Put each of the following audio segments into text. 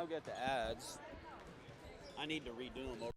I've got the ads. I need to redo them.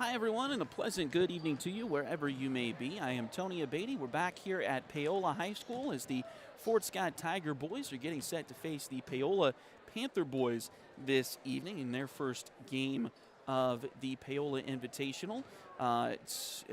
Hi, everyone, and a pleasant good evening to you wherever you may be. I am Tony Abatey. We're back here at Paola High School as the Fort Scott Tiger boys are getting set to face the Paola Panther boys this evening in their first game of the Paola Invitational. It's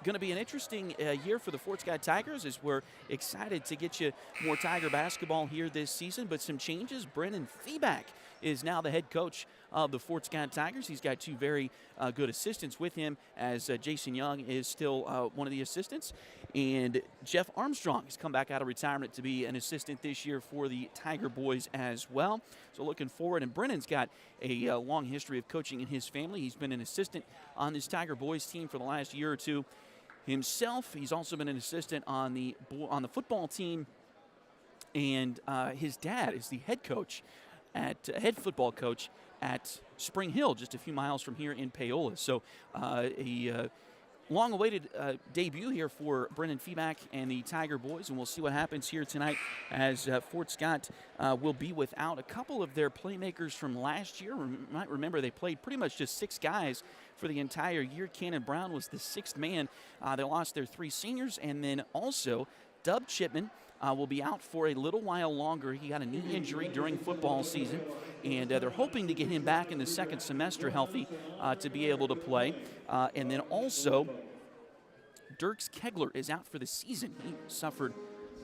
going to be an interesting year for the Fort Scott Tigers as we're excited to get you more Tiger basketball here this season, but some changes. Brennan Feeback is now the head coach of the Fort Scott Tigers. He's got two very good assistants with him, as Jason Young is still one of the assistants. And Jeff Armstrong has come back out of retirement to be an assistant this year for the Tiger boys as well. So looking forward. And Brennan's got a long history of coaching in his family. He's been an assistant on this Tiger boys team for the last year or two himself. He's also been an assistant on the football team. And his dad is the head football coach at Spring Hill, just a few miles from here in Paola. So a long-awaited debut here for Brennan Feeback and the Tiger boys, and we'll see what happens here tonight as Fort Scott will be without a couple of their playmakers from last year. You might remember they played pretty much just 6 guys for the entire year. Cannon Brown was the 6th man. They lost their 3 seniors, and then also Dub Chipman will be out for a little while longer. He got a knee injury during football season, and they're hoping to get him back in the second semester healthy to be able to play. And then also, Dirks Kegler is out for the season. He suffered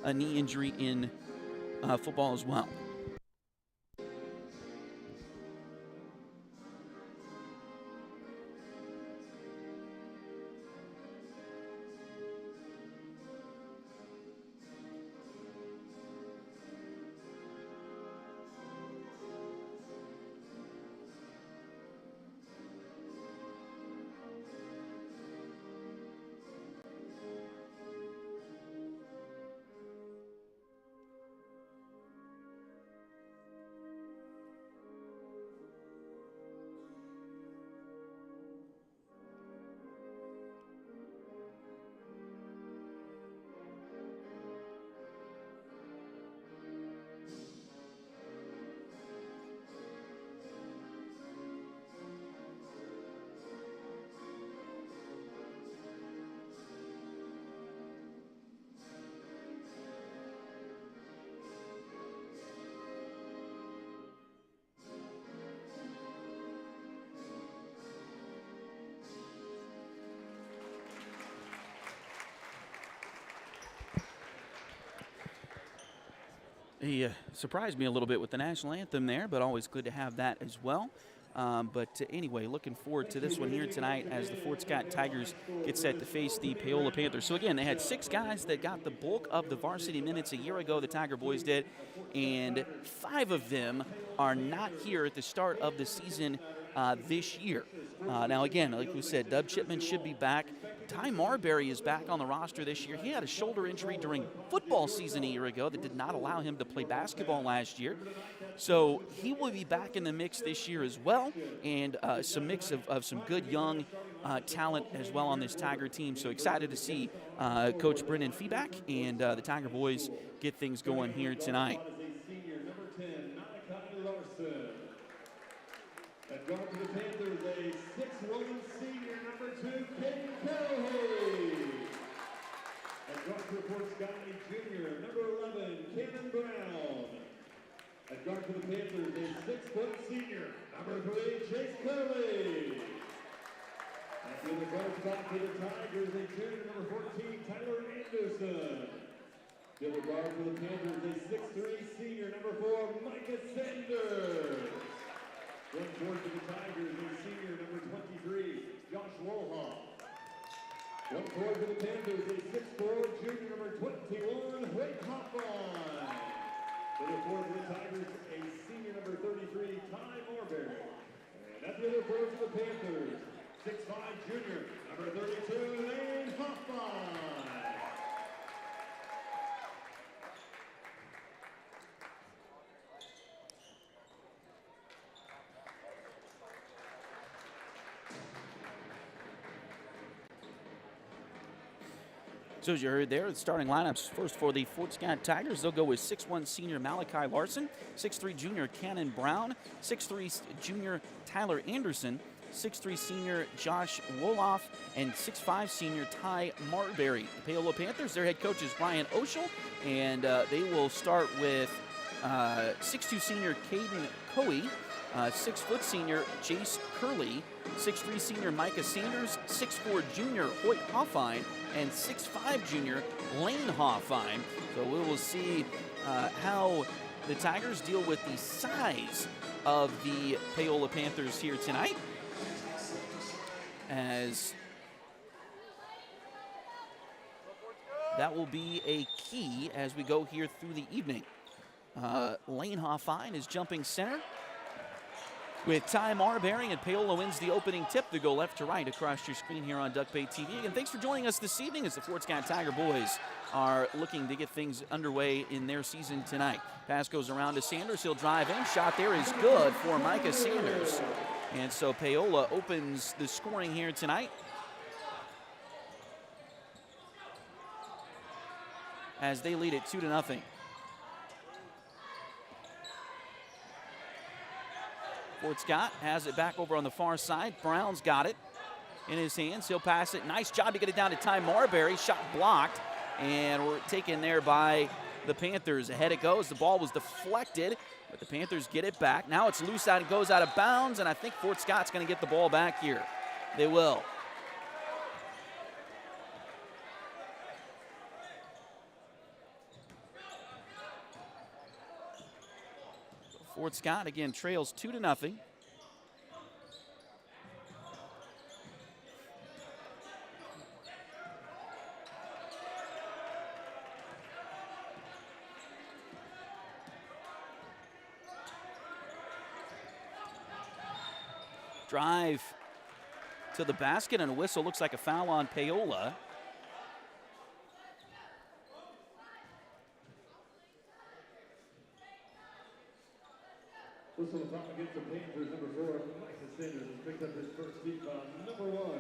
a knee injury in football as well. He surprised me a little bit with the national anthem there, but always good to have that as well. Anyway, looking forward to this one here tonight as the Fort Scott Tigers get set to face the Paola Panthers. So again, they had 6 guys that got the bulk of the varsity minutes a year ago, the Tiger boys did, and 5 of them are not here at the start of the season this year. Now again, like we said, Dub Chipman should be back. Ty Marbury is back on the roster this year. He had a shoulder injury during football season a year ago that did not allow him to play basketball last year. So he will be back in the mix this year as well, and some mix of some good young talent as well on this Tiger team. So excited to see Coach Brennan Feeback and the Tiger boys get things going here tonight. At guard for the Panthers, a 6'1" senior, number 2, Caden Callahay. At guard for Fort Scott Jr., number 11, Cannon Brown. At guard for the Panthers, a 6-foot senior, number 3, Chase Curley. At the other guard spot for the Tigers, a junior, number 14, Tyler Anderson. The other guard for the Panthers, a 6'3" senior, number 4, Micah Sanders. One forward for the Tigers, a senior, number 23, Josh Wolhoff. One forward for the Panthers, a 6'4", junior, number 21, Wade Hoffman. The other forward for the Tigers, a senior, number 33, Ty Marbury. And at the other forward for the Panthers, 6'5", junior, number 32, Lane Hoffman. So as you heard there, the starting lineups first for the Fort Scott Tigers. They'll go with 6'1" senior Malachi Larson, 6'3" junior Cannon Brown, 6'3" junior Tyler Anderson, 6'3" senior Josh Woloff, and 6'5" senior Ty Marbury. The Paola Panthers, their head coach is Brian Oshel, and they will start with 6'2" senior Caden Coey, 6' senior Jace Curley, 6'3" senior Micah Sanders, 6'4" junior Hoyt Hoffine, and 6'5" junior Lane Hoffine. So we will see how the Tigers deal with the size of the Paola Panthers here tonight, as that will be a key as we go here through the evening. Lane Hoffine is jumping center with Ty Marbury, and Paola wins the opening tip to go left to right across your screen here on Duck Bay TV. Again, thanks for joining us this evening as the Fort Scott Tiger boys are looking to get things underway in their season tonight. Pass goes around to Sanders. He'll drive in. Shot there is good for Micah Sanders. And so Paola opens the scoring here tonight, as they lead it 2-0. Fort Scott has it back over on the far side. Brown's got it in his hands. He'll pass it. Nice job to get it down to Ty Marbury. Shot blocked, and we're taken there by the Panthers. Ahead it goes. The ball was deflected, but the Panthers get it back. Now it's loose out and goes out of bounds, and I think Fort Scott's going to get the ball back here. They will. Fort Scott again trails 2-0. Drive to the basket, and a whistle. Looks like a foul on Paola. Whistle foul against the Panthers, number 4, Micah Sanders has picked up his first team foul, number 1.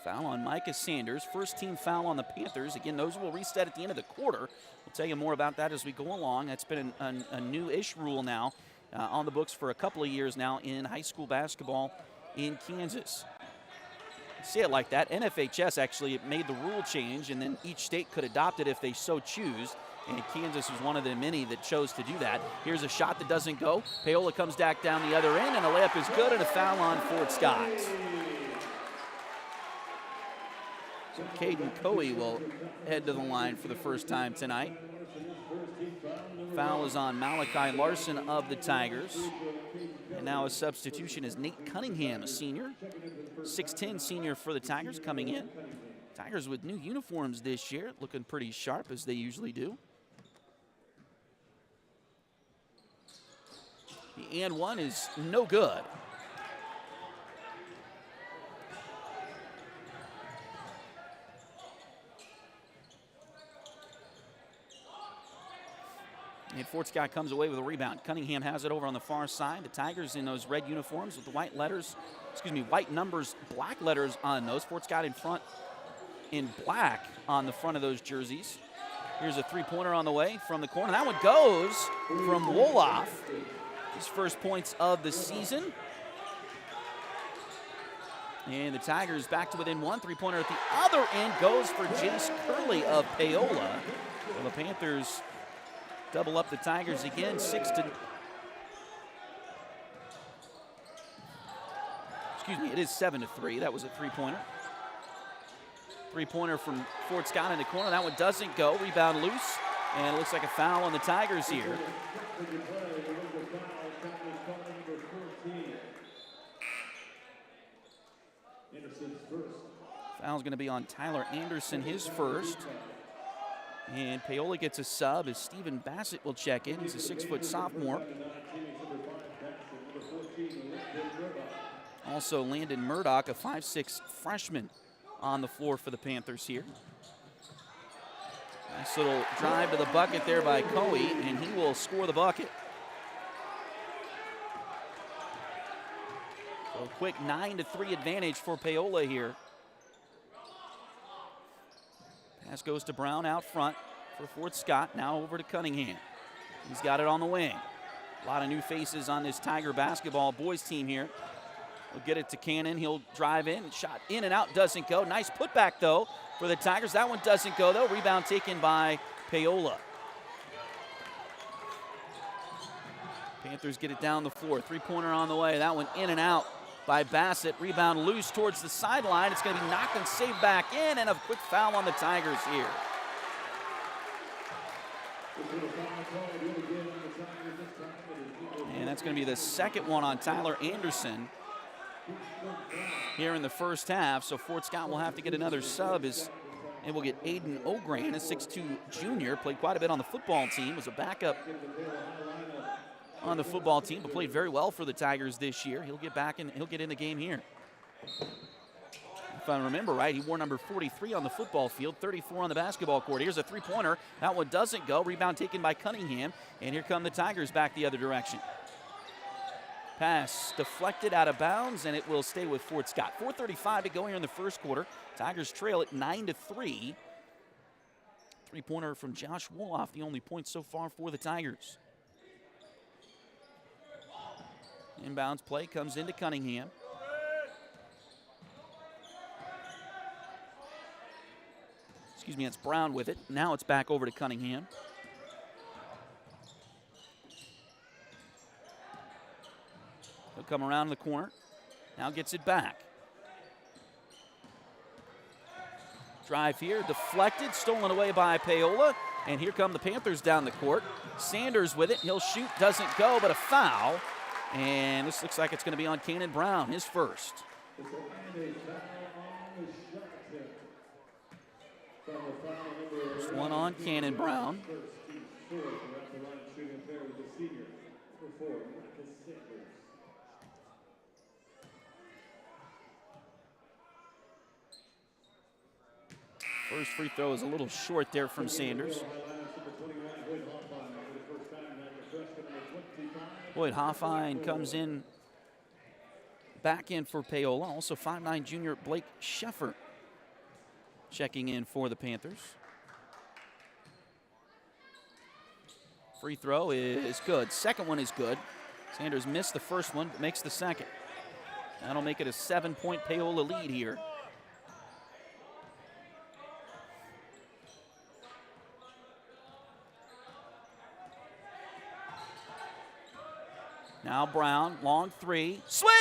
Foul on Micah Sanders. First team foul on the Panthers. Again, those will reset at the end of the quarter. We'll tell you more about that as we go along. That's been a new-ish rule now on the books for a couple of years now in high school basketball in Kansas. Say it like that. NFHS actually made the rule change, and then each state could adopt it if they so choose. And Kansas was one of the many that chose to do that. Here's a shot that doesn't go. Paola comes back down the other end, and a layup is good, and a foul on Fort Scott. So Caden Coey will head to the line for the first time tonight. Foul is on Malachi Larson of the Tigers. And now a substitution is Nate Cunningham, a senior. 6'10" senior for the Tigers coming in. Tigers with new uniforms this year, looking pretty sharp as they usually do. The and one is no good. And Fort Scott comes away with a rebound. Cunningham has it over on the far side. The Tigers in those red uniforms with the white letters, white numbers, black letters on those. Fort Scott in front in black on the front of those jerseys. Here's a three-pointer on the way from the corner. That one goes from Woloff. His first points of the season. And the Tigers back to within one. Three-pointer at the other end goes for Jace Curley of Paola. Well, the Panthers double up the Tigers again, 6-. It is 7-3. That was a three-pointer. Three-pointer from Fort Scott in the corner. That one doesn't go. Rebound loose. And it looks like a foul on the Tigers here. Foul's going to be on Tyler Anderson, his first. And Paola gets a sub as Stephen Bassett will check in. He's a 6-foot sophomore. Also Landon Murdoch, a 5'6" freshman on the floor for the Panthers here. Nice little drive to the bucket there by Coey, and he will score the bucket. So a quick 9-3 advantage for Paola here. Pass goes to Brown out front for Fort Scott. Now over to Cunningham. He's got it on the wing. A lot of new faces on this Tiger basketball boys team here He'll get it to Cannon. He'll drive in. Shot in and out. Doesn't go. Nice putback, though, for the Tigers. That one doesn't go, though. Rebound taken by Paola. Panthers get it down the floor. Three-pointer on the way. That one in and out by Bassett. Rebound loose towards the sideline. It's going to be knocked and saved back in, and a quick foul on the Tigers here. And that's going to be the second one on Tyler Anderson here in the first half. So Fort Scott will have to get another sub and we'll get Aiden Ogran, a 6'2 junior, played quite a bit on the football team, was a backup on the football team, but played very well for the Tigers this year. He'll get back and he'll get in the game here. If I remember right, he wore number 43 on the football field, 34 on the basketball court. Here's a three-pointer. That one doesn't go. Rebound taken by Cunningham, and here come the Tigers back the other direction. Pass deflected out of bounds, and it will stay with Fort Scott. 4:35 to go here in the first quarter. Tigers trail at 9-3. Three-pointer from Josh Woloff, the only point so far for the Tigers. Inbounds play comes into Cunningham. Excuse me, it's Brown with it. Now it's back over to Cunningham. He'll come around the corner. Now gets it back. Drive here, deflected, stolen away by Paola. And here come the Panthers down the court. Sanders with it. He'll shoot, doesn't go, but a foul. And this looks like it's going to be on Cannon Brown, his first. First one on Cannon Brown. First free throw is a little short there from Sanders. Boyd Hoffine comes in, back in for Paola. Also 5'9 junior Blake Sheffer checking in for the Panthers. Free throw is good. Second one is good. Sanders missed the first one, but makes the second. That'll make it a 7-point Paola lead here. Now Brown, long three, swish!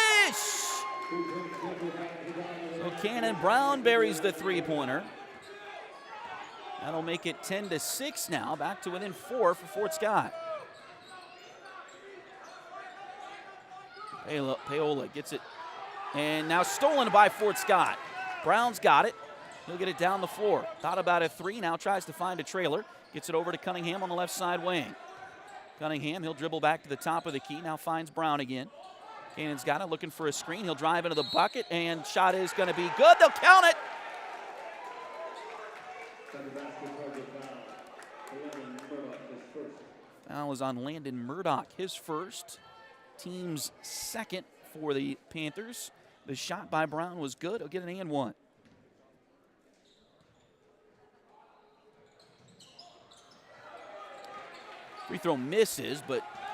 So Cannon Brown buries the three-pointer. That'll make it 10-6 now, back to within 4 for Fort Scott. Paola gets it, and now stolen by Fort Scott. Brown's got it. He'll get it down the floor. Thought about a three, now tries to find a trailer. Gets it over to Cunningham on the left side wing. Cunningham, he'll dribble back to the top of the key, now finds Brown again. Cannon's got it, looking for a screen. He'll drive into the bucket, and shot is going to be good. They'll count it. Foul is on Landon Murdoch, his first. Team's second for the Panthers. The shot by Brown was good. He'll get an and one. Free throw misses,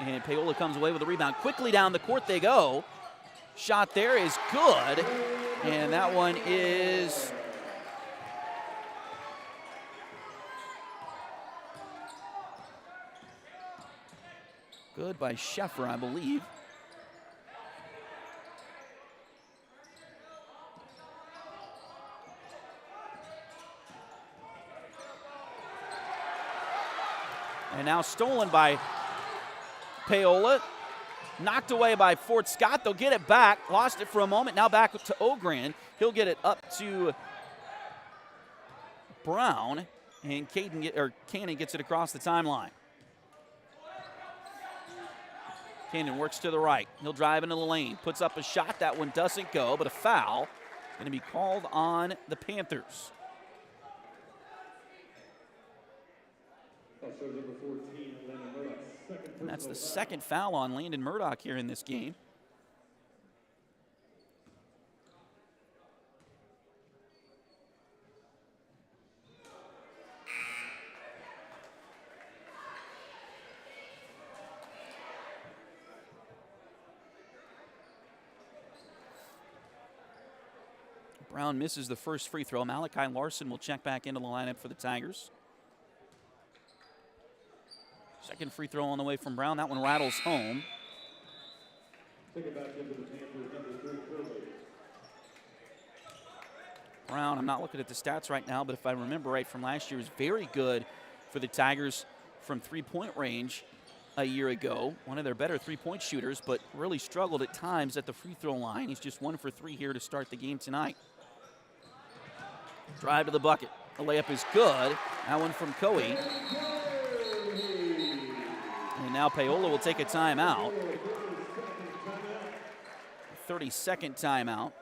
and Paola comes away with a rebound. Quickly down the court they go. Shot there is good, and that one is good by Sheffer, I believe. And now stolen by Paola. Knocked away by Fort Scott. They'll get it back. Lost it for a moment. Now back to Ogran. He'll get it up to Brown. And Cannon gets it across the timeline. Cannon works to the right. He'll drive into the lane. Puts up a shot. That one doesn't go, but a foul is going to be called on the Panthers. And that's the second foul on Landon Murdoch here in this game. Brown misses the first free throw. Malachi Larson will check back into the lineup for the Tigers. Second free throw on the way from Brown. That one rattles home. Take it back into the Panthers, number 3, Curley. Brown, I'm not looking at the stats right now, but if I remember right from last year, was very good for the Tigers from three-point range a year ago. One of their better three-point shooters, but really struggled at times at the free throw line. He's just 1 for 3 here to start the game tonight. Drive to the bucket. The layup is good. That one from Coe. And now Paola will take a timeout. 30-second timeout.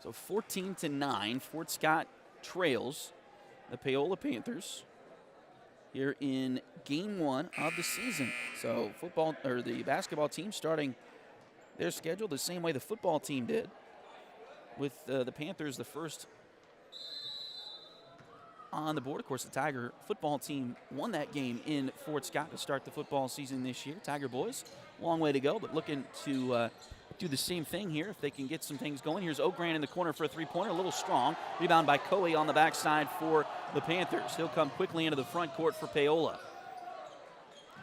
So 14-9, Fort Scott trails the Paola Panthers here in game 1 of the season. So the basketball team starting their schedule the same way the football team did, with the Panthers the first on the board. Of course, the Tiger football team won that game in Fort Scott to start the football season this year. Tiger boys, long way to go, but looking to do the same thing here if they can get some things going. Here's Ogran in the corner for a three-pointer, a little strong. Rebound by Coe on the backside for the Panthers. He'll come quickly into the front court for Paola.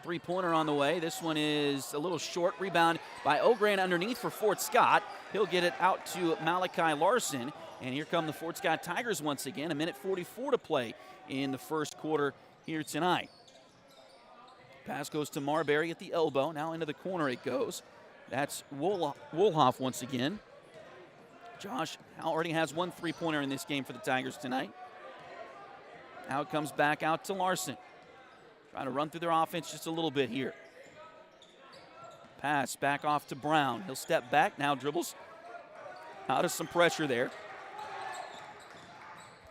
Three-pointer on the way. This one is a little short. Rebound by Ogran underneath for Fort Scott. He'll get it out to Malachi Larson. And here come the Fort Scott Tigers once again. 1:44 to play in the first quarter here tonight. Pass goes to Marbury at the elbow. Now into the corner it goes. That's Wolhoff once again. Josh already has 1 3-pointer in this game for the Tigers tonight. Now it comes back out to Larson. Trying to run through their offense just a little bit here. Pass back off to Brown. He'll step back, now dribbles out of some pressure there.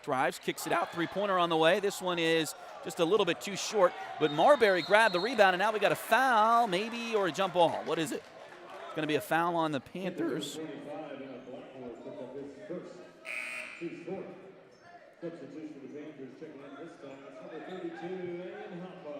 Drives, kicks it out, 3-pointer on the way. This one is just a little bit too short, but Marbury grabbed the rebound, and now we got a foul, maybe, or a jump ball. What is it? Going to be a foul on the Panthers. Substitution for the Panthers checking in this time. It's number 32, and Hoppa.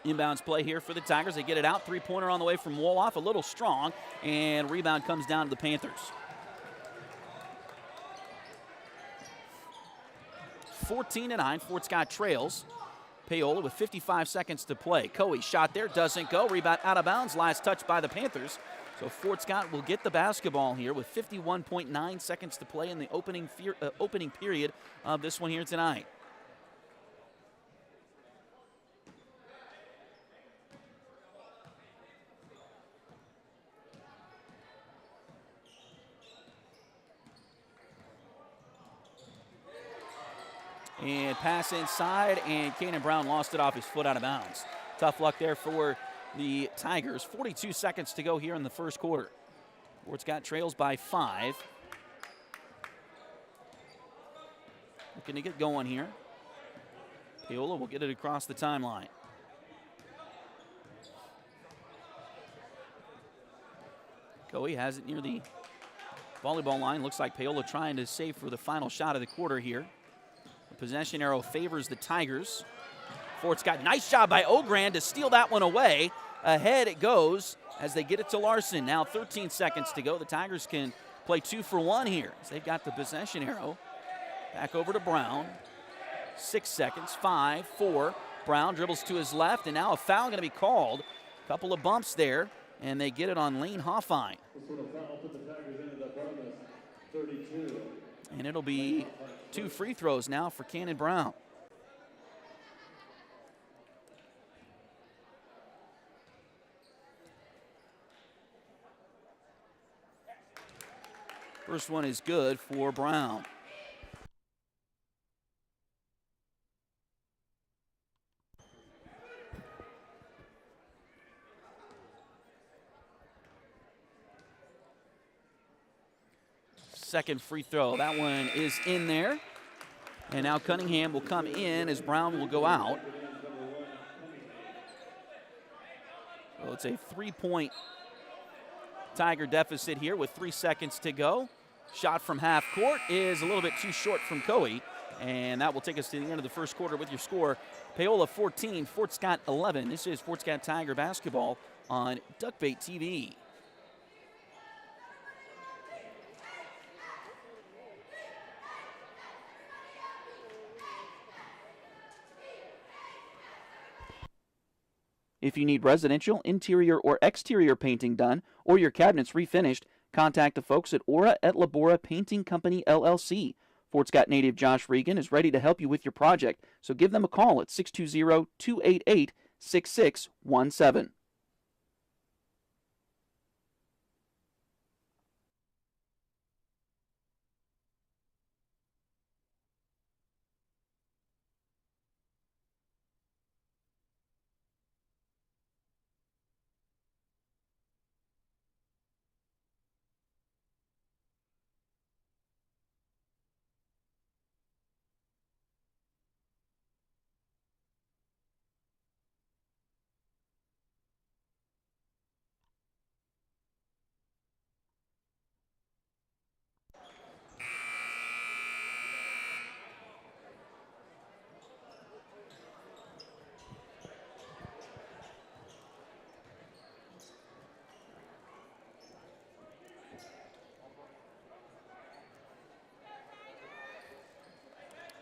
Inbounds play here for the Tigers. They get it out. 3-pointer on the way from Woloff, a little strong, and rebound comes down to the Panthers. 14-9, Fort Scott trails. Paola with 55 seconds to play. Coe shot there, doesn't go. Rebound out of bounds, last touch by the Panthers. So Fort Scott will get the basketball here with 51.9 seconds to play in the opening period of this one here tonight. And pass inside, and Kanan Brown lost it off his foot out of bounds. Tough luck there for the Tigers. 42 seconds to go here in the first quarter. Fort Scott trails by 5. Looking to get going here. Paola will get it across the timeline. Coe has it near the volleyball line. Looks like Paola trying to save for the final shot of the quarter here. Possession arrow favors the Tigers. Fort Scott, nice job by Ogran to steal that one away. Ahead it goes as they get it to Larson. Now 13 seconds to go. The Tigers can play 2 for 1 here. As they've got the possession arrow. Back over to Brown. 6 seconds, 5, 4. Brown dribbles to his left, and now a foul going to be called. Couple of bumps there, and they get it on Lane Hoffine. This little foul put the Tigers into the bonus, 32. And it'll be 2 free throws now for Cannon Brown. First one is good for Brown. second free throw. That one is in there. And now Cunningham will come in as Brown will go out. So it's a 3-point Tiger deficit here with 3 seconds to go. Shot from half court is a little bit too short from Coe. And that will take us to the end of the first quarter with your score. Paola 14, Fort Scott 11. This is Fort Scott Tiger basketball on Duckbait TV. If you need residential, interior, or exterior painting done, or your cabinets refinished, contact the folks at Aura et Labora Painting Company, LLC. Fort Scott native Josh Regan is ready to help you with your project, so give them a call at 620-288-6617.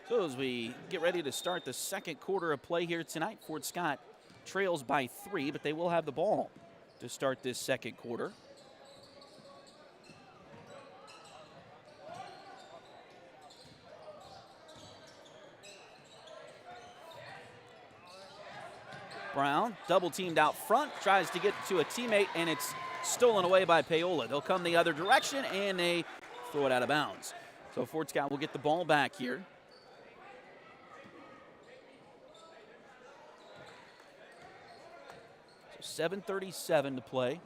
So as we get ready to start the second quarter of play here tonight, Fort Scott trails by 3, but they will have the ball to start this second quarter. Brown, double teamed out front, tries to get to a teammate, and it's stolen away by Paola. They'll come the other direction, and they throw it out of bounds. So Fort Scott will get the ball back here. So 7:37 to play.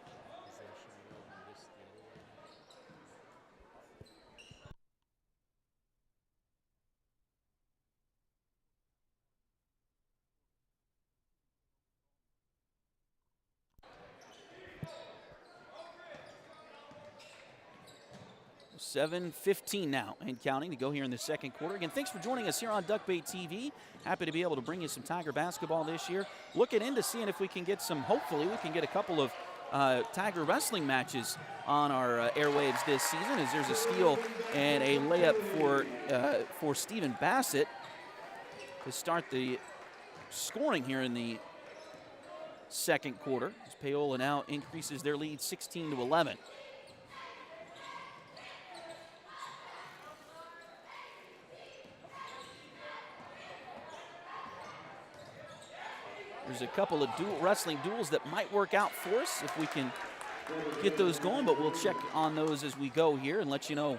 $7:15 now and counting to go here in the second quarter. Again, thanks for joining us here on Duckbait TV. Happy to be able to bring you some Tiger basketball this year. Looking into seeing if we can get some, hopefully we can get a couple of Tiger wrestling matches on our airwaves this season, as there's a steal and a layup for Stephen Bassett to start the scoring here in the second quarter. As Paola now increases their lead 16-11. There's a couple of wrestling duels that might work out for us if we can get those going, but we'll check on those as we go here and let you know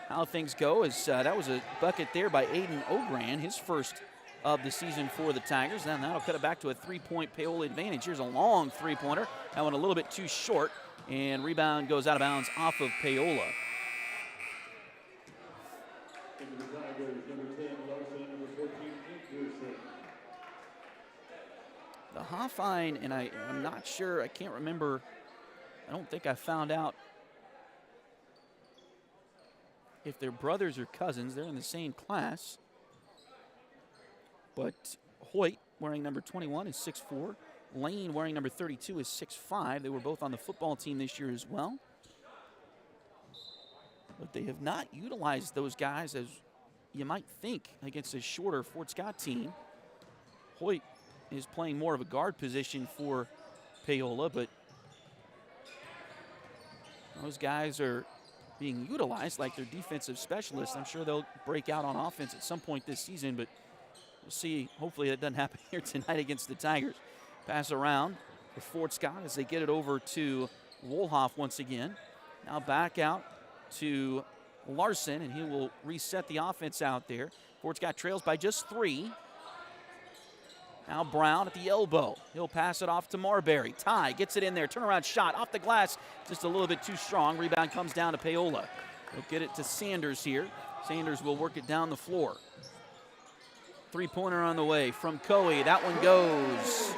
how things go. As that was a bucket there by Aiden Ogran, his first of the season for the Tigers. And that'll cut it back to a 3-point Paola advantage. Here's a long three-pointer. That one a little bit too short, and rebound goes out of bounds off of Paola. The Hoffine, and I'm not sure, I can't remember, I don't think I found out if they're brothers or cousins. They're in the same class. But Hoyt, wearing number 21, is 6'4". Lane, wearing number 32, is 6'5". They were both on the football team this year as well. But they have not utilized those guys as you might think against a shorter Fort Scott team. Hoyt is playing more of a guard position for Paola, but those guys are being utilized like they're defensive specialists. I'm sure they'll break out on offense at some point this season, but we'll see. Hopefully that doesn't happen here tonight against the Tigers. Pass around for Fort Scott as they get it over to Wolhoff once again. Now back out to Larson, and he will reset the offense out there. Fort Scott trails by just 3. Now Brown at the elbow. He'll pass it off to Marbury. Ty gets it in there. Turnaround shot off the glass. Just a little bit too strong. Rebound comes down to Paola. They'll get it to Sanders here. Sanders will work it down the floor. Three-pointer on the way from Coe. That one goes.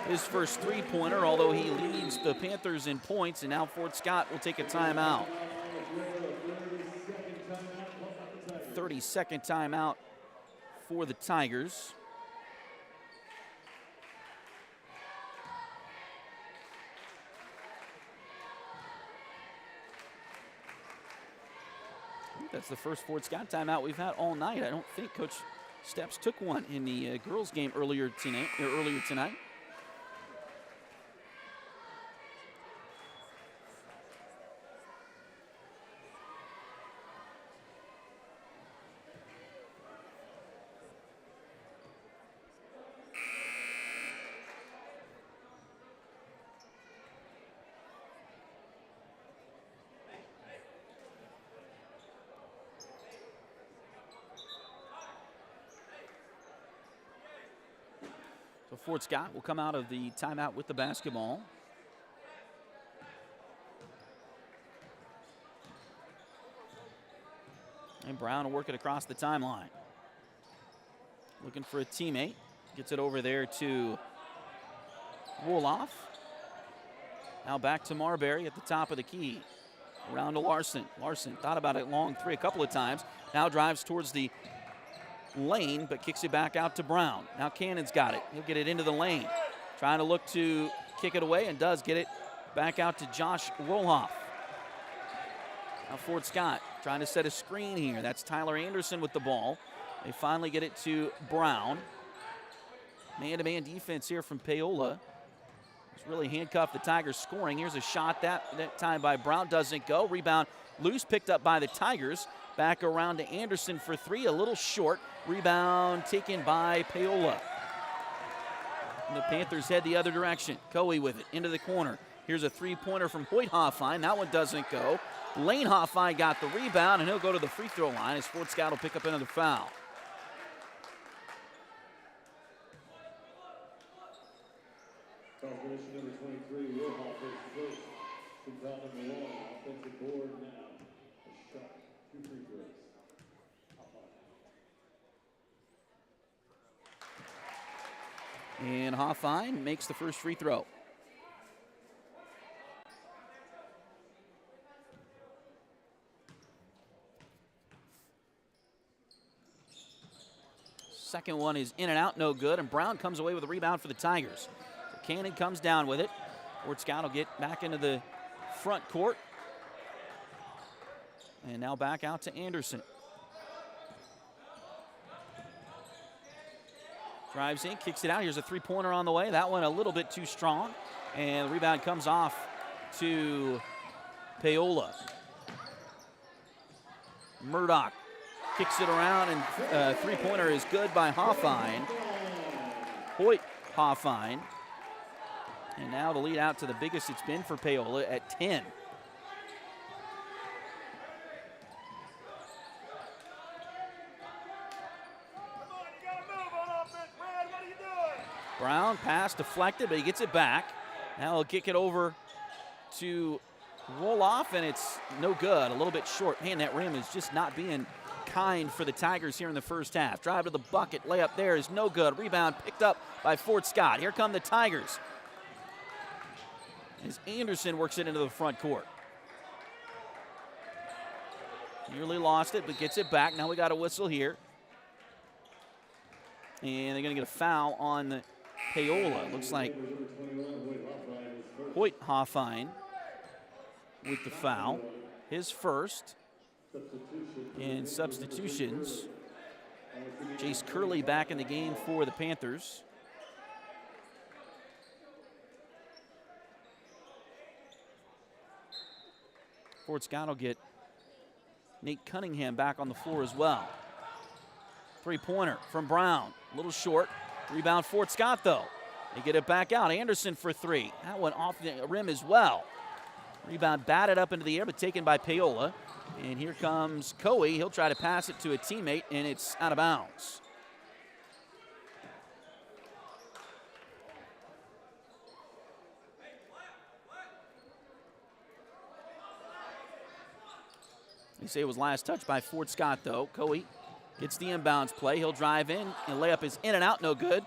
His first three-pointer, although he leads the Panthers in points, and now Fort Scott will take a timeout. 30-second timeout for the Tigers. I think that's the first Fort Scott timeout we've had all night. I don't think Coach Steps took one in the girls' game earlier tonight. So Fort Scott will come out of the timeout with the basketball. And Brown will work it across the timeline. Looking for a teammate. Gets it over there to Wolof. Now back to Marbury at the top of the key. Around to Larson. Larson thought about it long three a couple of times. Now drives towards the lane, but kicks it back out to Brown. Now Cannon's got it. He'll get it into the lane. Trying to look to kick it away and does get it back out to Josh Wolof. Now Fort Scott trying to set a screen here. That's Tyler Anderson with the ball. They finally get it to Brown. Man-to-man defense here from Paola. It's really handcuffed the Tigers scoring. Here's a shot that time by Brown. Doesn't go. Rebound loose, picked up by the Tigers. Back around to Anderson for three, a little short. Rebound taken by Paola. And the Panthers head the other direction. Coe with it into the corner. Here's a three-pointer from Hoyt Hoffine. That one doesn't go. Lane Hoffine got the rebound, and he'll go to the free throw line as Fort Scott will pick up another foul. Calculation number 23, Will Hoffman first. Comes out on the wall. Offensive board now. A shot. 2 free throws. And Hoffine makes the first free throw. Second one is in and out, no good, and Brown comes away with a rebound for the Tigers. So Cannon comes down with it. Fort Scott will get back into the front court. And now back out to Anderson. Drives in, kicks it out. Here's a three-pointer on the way. That one a little bit too strong. And the rebound comes off to Paola. Murdoch kicks it around, and three-pointer is good by Hoffine. Hoyt Hoffine. And now the lead out to the biggest it's been for Paola at 10. Brown pass deflected, but he gets it back. Now he'll kick it over to Wolof, and it's no good. A little bit short. Man, that rim is just not being kind for the Tigers here in the first half. Drive to the bucket. Layup there is no good. Rebound picked up by Fort Scott. Here come the Tigers as Anderson works it into the front court. Nearly lost it, but gets it back. Now we got a whistle here. And they're going to get a foul on Paola. Looks like Hoyt Hoffine with the foul. His first. And substitutions. Jace Curley back in the game for the Panthers. Fort Scott will get Nate Cunningham back on the floor as well. Three-pointer from Brown. A little short. Rebound Fort Scott, though. They get it back out. Anderson for three. That one off the rim as well. Rebound batted up into the air, but taken by Paola. And here comes Coe. He'll try to pass it to a teammate, and it's out of bounds. They say it was last touched by Fort Scott, though. Coe gets the inbounds play. He'll drive in, and layup is in and out, no good.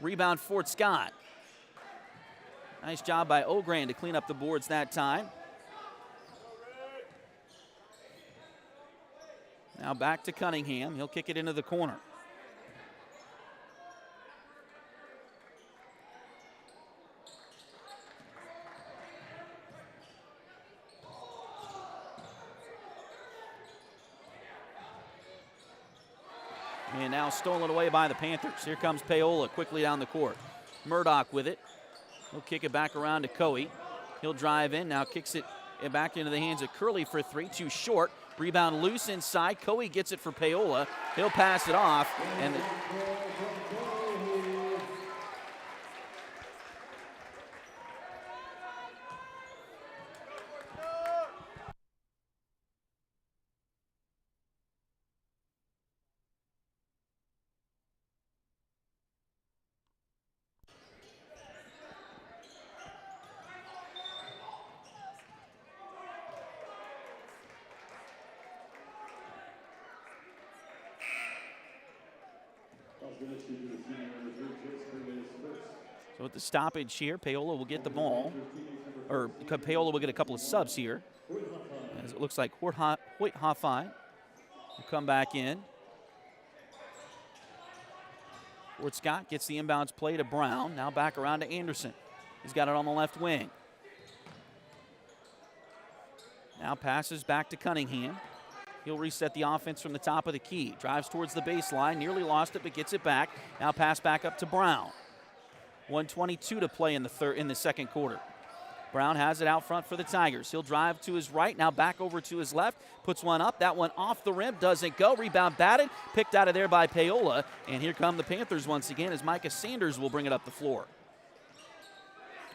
Rebound, Fort Scott. Nice job by Ogran to clean up the boards that time. Now back to Cunningham. He'll kick it into the corner. And now stolen away by the Panthers. Here comes Paola quickly down the court. Murdoch with it. He'll kick it back around to Coe. He'll drive in, now kicks it back into the hands of Curley for three. Too short. Rebound loose inside. Coe gets it for Paola. He'll pass it off. And so with the stoppage here, Paola will get the ball. Or Paola will get a couple of subs here. As it looks like Hoyt Hoffai will come back in. Fort Scott gets the inbounds play to Brown. Now back around to Anderson. He's got it on the left wing. Now passes back to Cunningham. He'll reset the offense from the top of the key. Drives towards the baseline. Nearly lost it, but gets it back. Now pass back up to Brown. 1:22 to play in the second quarter. Brown has it out front for the Tigers. He'll drive to his right. Now back over to his left. Puts one up. That one off the rim. Doesn't go. Rebound batted. Picked out of there by Paola. And here come the Panthers once again as Micah Sanders will bring it up the floor.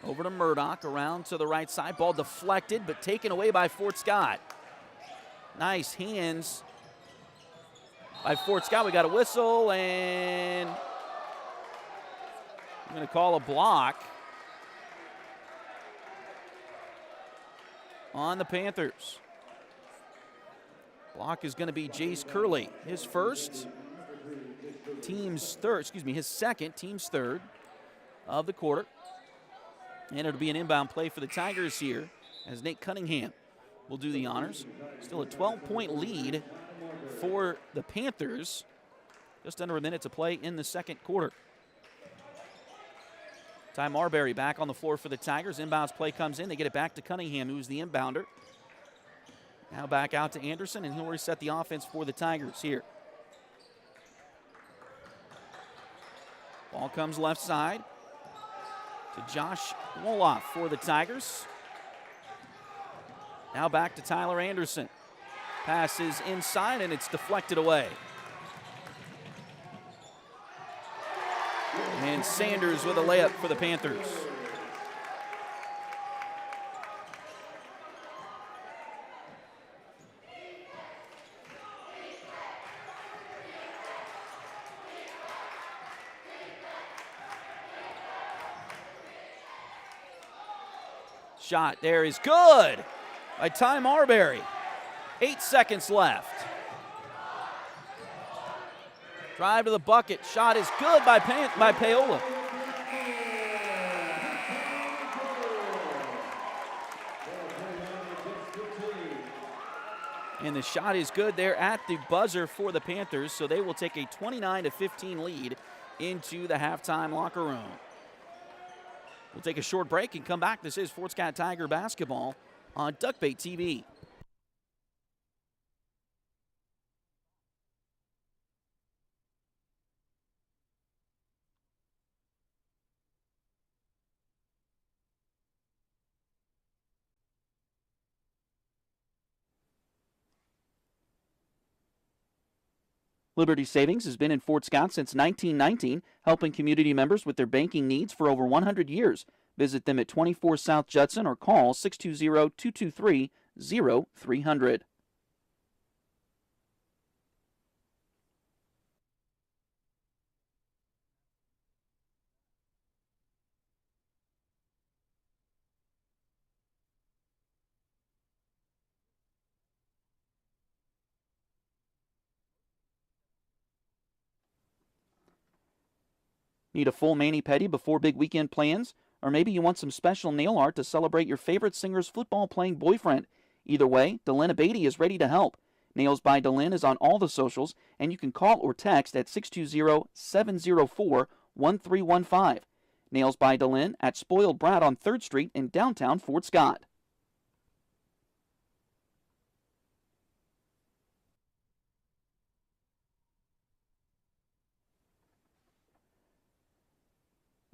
Over to Murdoch. Around to the right side. Ball deflected, but taken away by Fort Scott. Nice hands by Fort Scott. We got a whistle, and I'm going to call a block on the Panthers. Block is going to be Jace Curley. His first, team's third, his second, team's third of the quarter. And it'll be an inbound play for the Tigers here as Nate Cunningham will do the honors. Still a 12-point lead for the Panthers. Just under a minute to play in the second quarter. Ty Marbury back on the floor for the Tigers. Inbounds play comes in. They get it back to Cunningham, who's the inbounder. Now back out to Anderson, and he'll reset the offense for the Tigers here. Ball comes left side to Josh Woloff for the Tigers. Now back to Tyler Anderson. Pass is inside, and it's deflected away. And Sanders with a layup for the Panthers. Shot there is good by Ty Marbury. 8 seconds left. Drive to the bucket. Shot is good by Paola. And the shot is good there at the buzzer for the Panthers, so they will take a 29-15 lead into the halftime locker room. We'll take a short break and come back. This is Fort Scott Tiger basketball on Duckbait TV. Liberty Savings has been in Fort Scott since 1919, helping community members with their banking needs for over 100 years. Visit them at 24 South Judson or call 620-223-0300. Need a full mani-pedi before big weekend plans? Or maybe you want some special nail art to celebrate your favorite singer's football-playing boyfriend? Either way, Delina Beatty is ready to help. Nails by Delin is on all the socials, and you can call or text at 620-704-1315. Nails by Delin at Spoiled Brat on 3rd Street in downtown Fort Scott.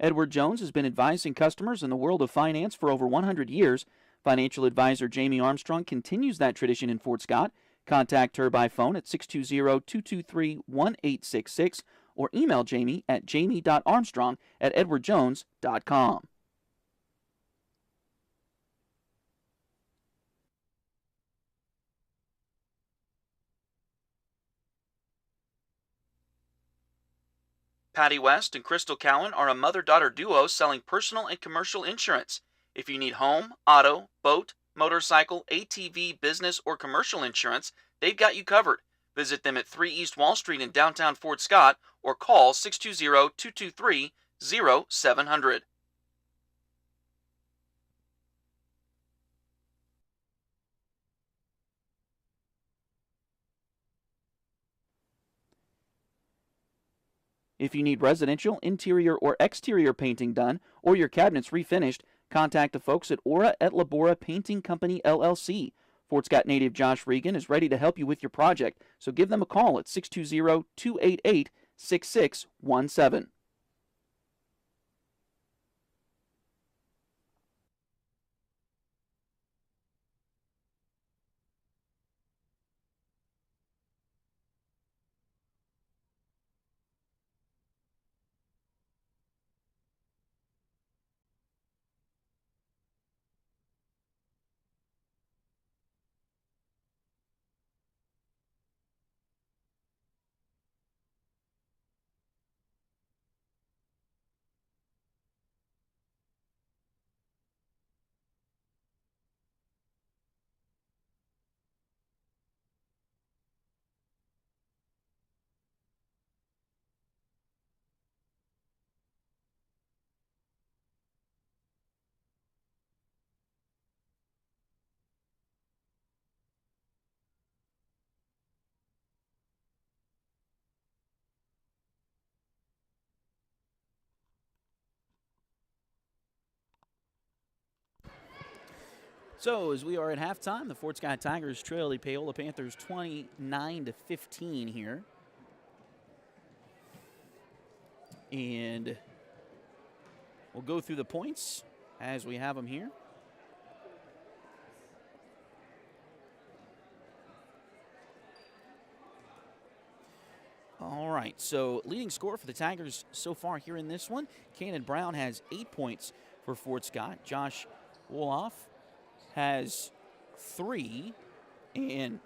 Edward Jones has been advising customers in the world of finance for over 100 years. Financial advisor Jamie Armstrong continues that tradition in Fort Scott. Contact her by phone at 620-223-1866 or email Jamie at jamie.armstrong@edwardjones.com. Patty West and Crystal Cowan are a mother-daughter duo selling personal and commercial insurance. If you need home, auto, boat, motorcycle, ATV, business, or commercial insurance, they've got you covered. Visit them at 3 East Wall Street in downtown Fort Scott or call 620-223-0700. If you need residential, interior, or exterior painting done or your cabinets refinished, contact the folks at Aura et Labora Painting Company, LLC. Fort Scott native Josh Regan is ready to help you with your project, so give them a call at 620-288-6617. So as we are at halftime, the Fort Scott Tigers trail the Paola Panthers 29-15 here. And we'll go through the points as we have them here. All right, so leading scorer for the Tigers so far here in this one, Cannon Brown has 8 points for Fort Scott. Josh Woloff has 3, and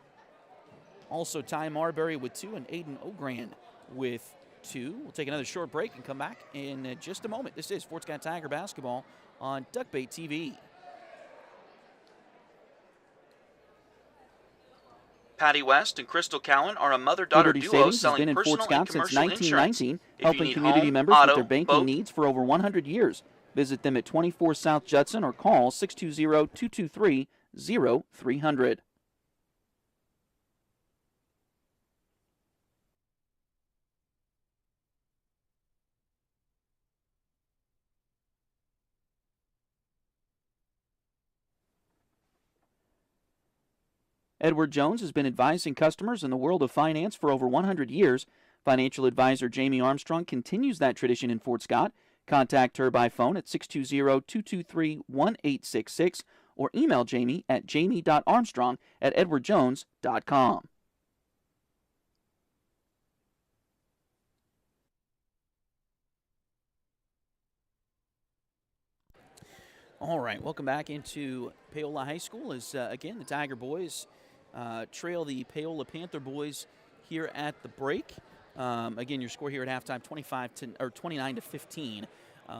also Ty Marbury with 2, and Aiden Ogran with 2. We'll take another short break and come back in just a moment. This is Fort Scott Tiger basketball on Duckbait TV. Patty West and Crystal Cowan are a mother-daughter duo selling personal and commercial insurance. Helping community members with their banking needs for over 100 years. Visit them at 24 South Judson or call 620-223-0300. Edward Jones has been advising customers in the world of finance for over 100 years. Financial advisor Jamie Armstrong continues that tradition in Fort Scott. Contact her by phone at 620-223-1866 or email Jamie at jamie.armstrong@edwardjones.com. All right, welcome back into Paola High School as, again, the Tiger boys trail the Paola Panther boys here at the break. Again, your score here at halftime, 29-15.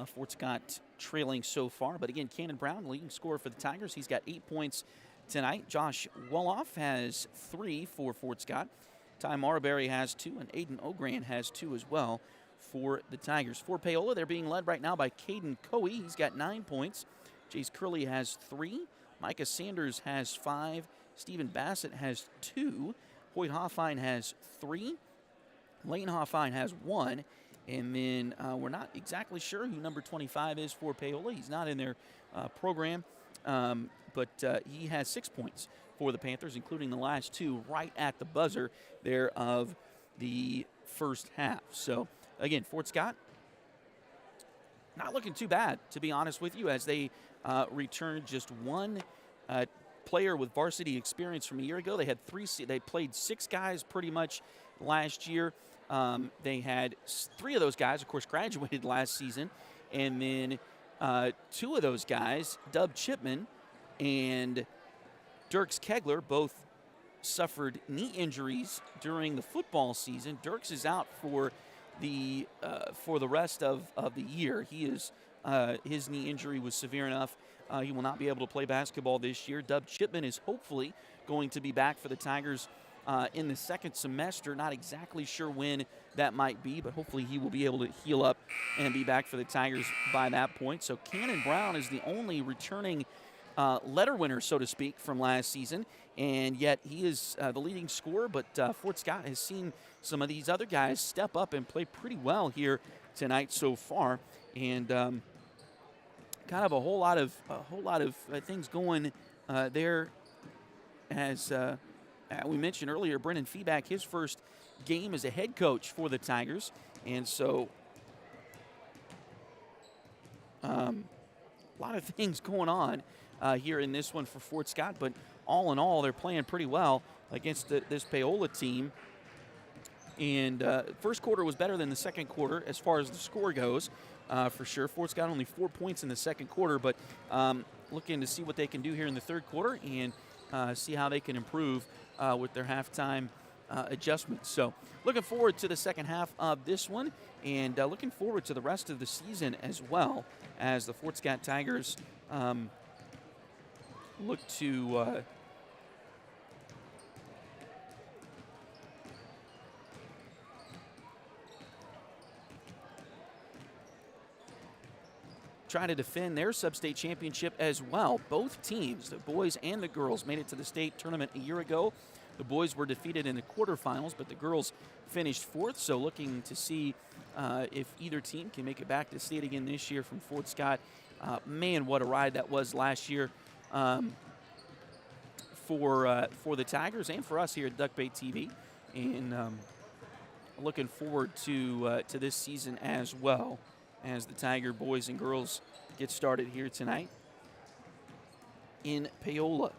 Fort Scott trailing so far. But again, Cannon Brown, leading scorer for the Tigers. He's got 8 points tonight. Josh Woloff has 3 for Fort Scott. Ty Marbury has 2, and Aiden Ogran has 2 as well for the Tigers. For Paola, they're being led right now by Caden Coe. He's got 9 points. Jace Curley has 3. Micah Sanders has 5. Stephen Bassett has 2. Hoyt Hoffine has 3. Lane Hoffine has 1. And then we're not exactly sure who number 25 is for Paola. He's not in their program, but he has 6 points for the Panthers, including the last 2 right at the buzzer there of the first half. So, again, Fort Scott not looking too bad, to be honest with you, as they returned just one player with varsity experience from a year ago. They had they played 6 guys pretty much last year. They had 3 of those guys, of course, graduated last season, and then 2 of those guys, Dub Chipman and Dirks Kegler, both suffered knee injuries during the football season. Dirks is out for the rest of the year. He is his knee injury was severe enough. He will not be able to play basketball this year. Dub Chipman is hopefully going to be back for the Tigers in the second semester. Not exactly sure when that might be, but hopefully he will be able to heal up and be back for the Tigers by that point. So Cannon Brown is the only returning letter winner, so to speak, from last season, and yet he is the leading scorer. But Fort Scott has seen some of these other guys step up and play pretty well here tonight so far, and kind of a whole lot of things going there. As we mentioned earlier, Brennan Feeback, his first game as a head coach for the Tigers, and so a lot of things going on here in this one for Fort Scott, but all in all, they're playing pretty well against this Paola team. And first quarter was better than the second quarter as far as the score goes, for sure. Fort Scott only 4 points in the second quarter, but looking to see what they can do here in the third quarter and see how they can improve with their halftime adjustments. So looking forward to the second half of this one, and looking forward to the rest of the season as well, as the Fort Scott Tigers look to try to defend their sub-state championship as well. Both teams, the boys and the girls, made it to the state tournament a year ago. The boys were defeated in the quarterfinals, but the girls finished 4th. So looking to see if either team can make it back to state again this year from Fort Scott. Man, what a ride that was last year for the Tigers and for us here at Duck Bait TV. And looking forward to this season as well, as the Tiger boys and girls get started here tonight in Paola.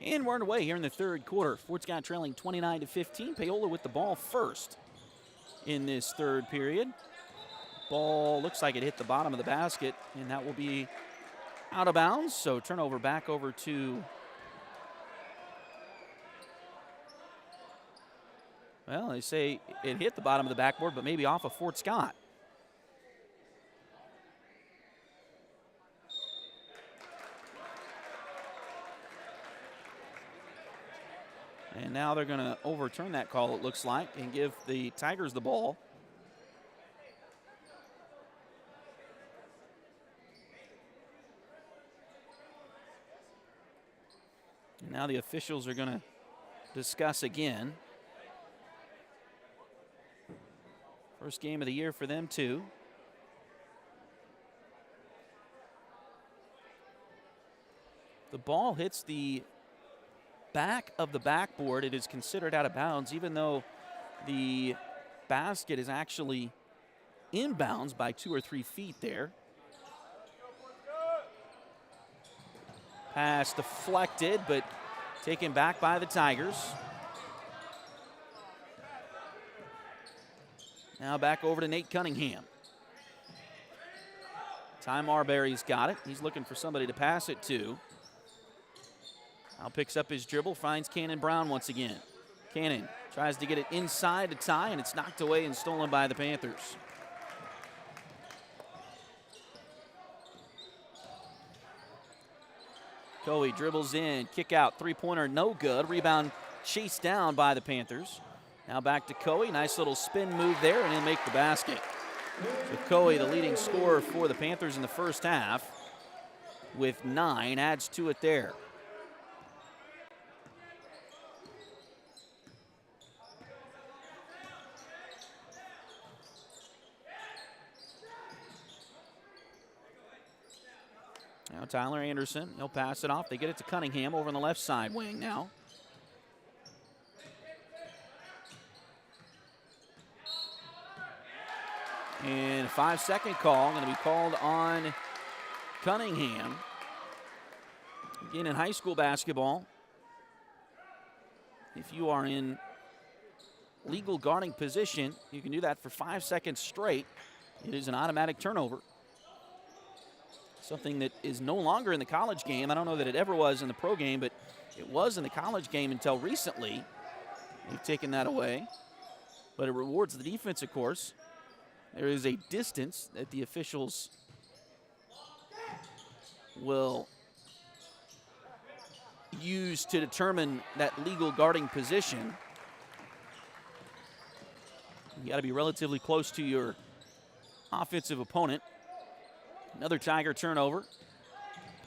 And we're underway here in the third quarter. Fort Scott trailing 29-15. Paola with the ball first in this third period. Ball looks like it hit the bottom of the basket, and that will be out of bounds. So turnover back over to, well, they say it hit the bottom of the backboard, but maybe off of Fort Scott. And now they're going to overturn that call, it looks like, and give the Tigers the ball. And now the officials are going to discuss again. First game of the year for them, too. The ball hits the back of the backboard. It is considered out of bounds, even though the basket is actually inbounds by 2 or 3 feet there. Pass deflected, but taken back by the Tigers. Now back over to Nate Cunningham. Ty Marbury's got it. He's looking for somebody to pass it to. Now picks up his dribble, finds Cannon Brown once again. Cannon tries to get it inside to Ty, and it's knocked away and stolen by the Panthers. Coey dribbles in, kick out, three-pointer, no good. Rebound chased down by the Panthers. Now back to Coey, nice little spin move there, and he'll make the basket. So Coey, the leading scorer for the Panthers in the first half, with 9, adds to it there. Now Tyler Anderson, he'll pass it off. They get it to Cunningham over on the left side wing now. And a 5-second call going to be called on Cunningham. Again, in high school basketball, if you are in legal guarding position, you can do that for 5 seconds straight. It is an automatic turnover. Something that is no longer in the college game. I don't know that it ever was in the pro game, but it was in the college game until recently. They've taken that away. But it rewards the defense, of course. There is a distance that the officials will use to determine that legal guarding position. You got to be relatively close to your offensive opponent. Another Tiger turnover.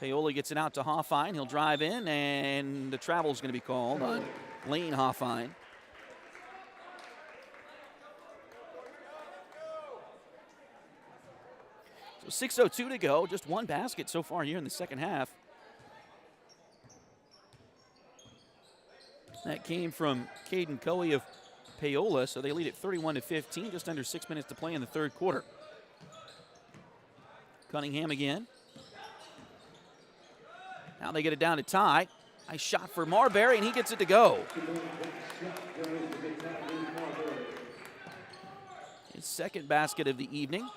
Paola gets it out to Hoffine. He'll drive in, and the travel is going to be called on Lane Hoffine. So 6:02 to go. Just one basket so far here in the second half. That came from Caden Coey of Paola, so they lead at 31-15, just under 6 minutes to play in the third quarter. Cunningham again. Now they get it down to Ty. Nice shot for Marbury, and he gets it to go. His second basket of the evening.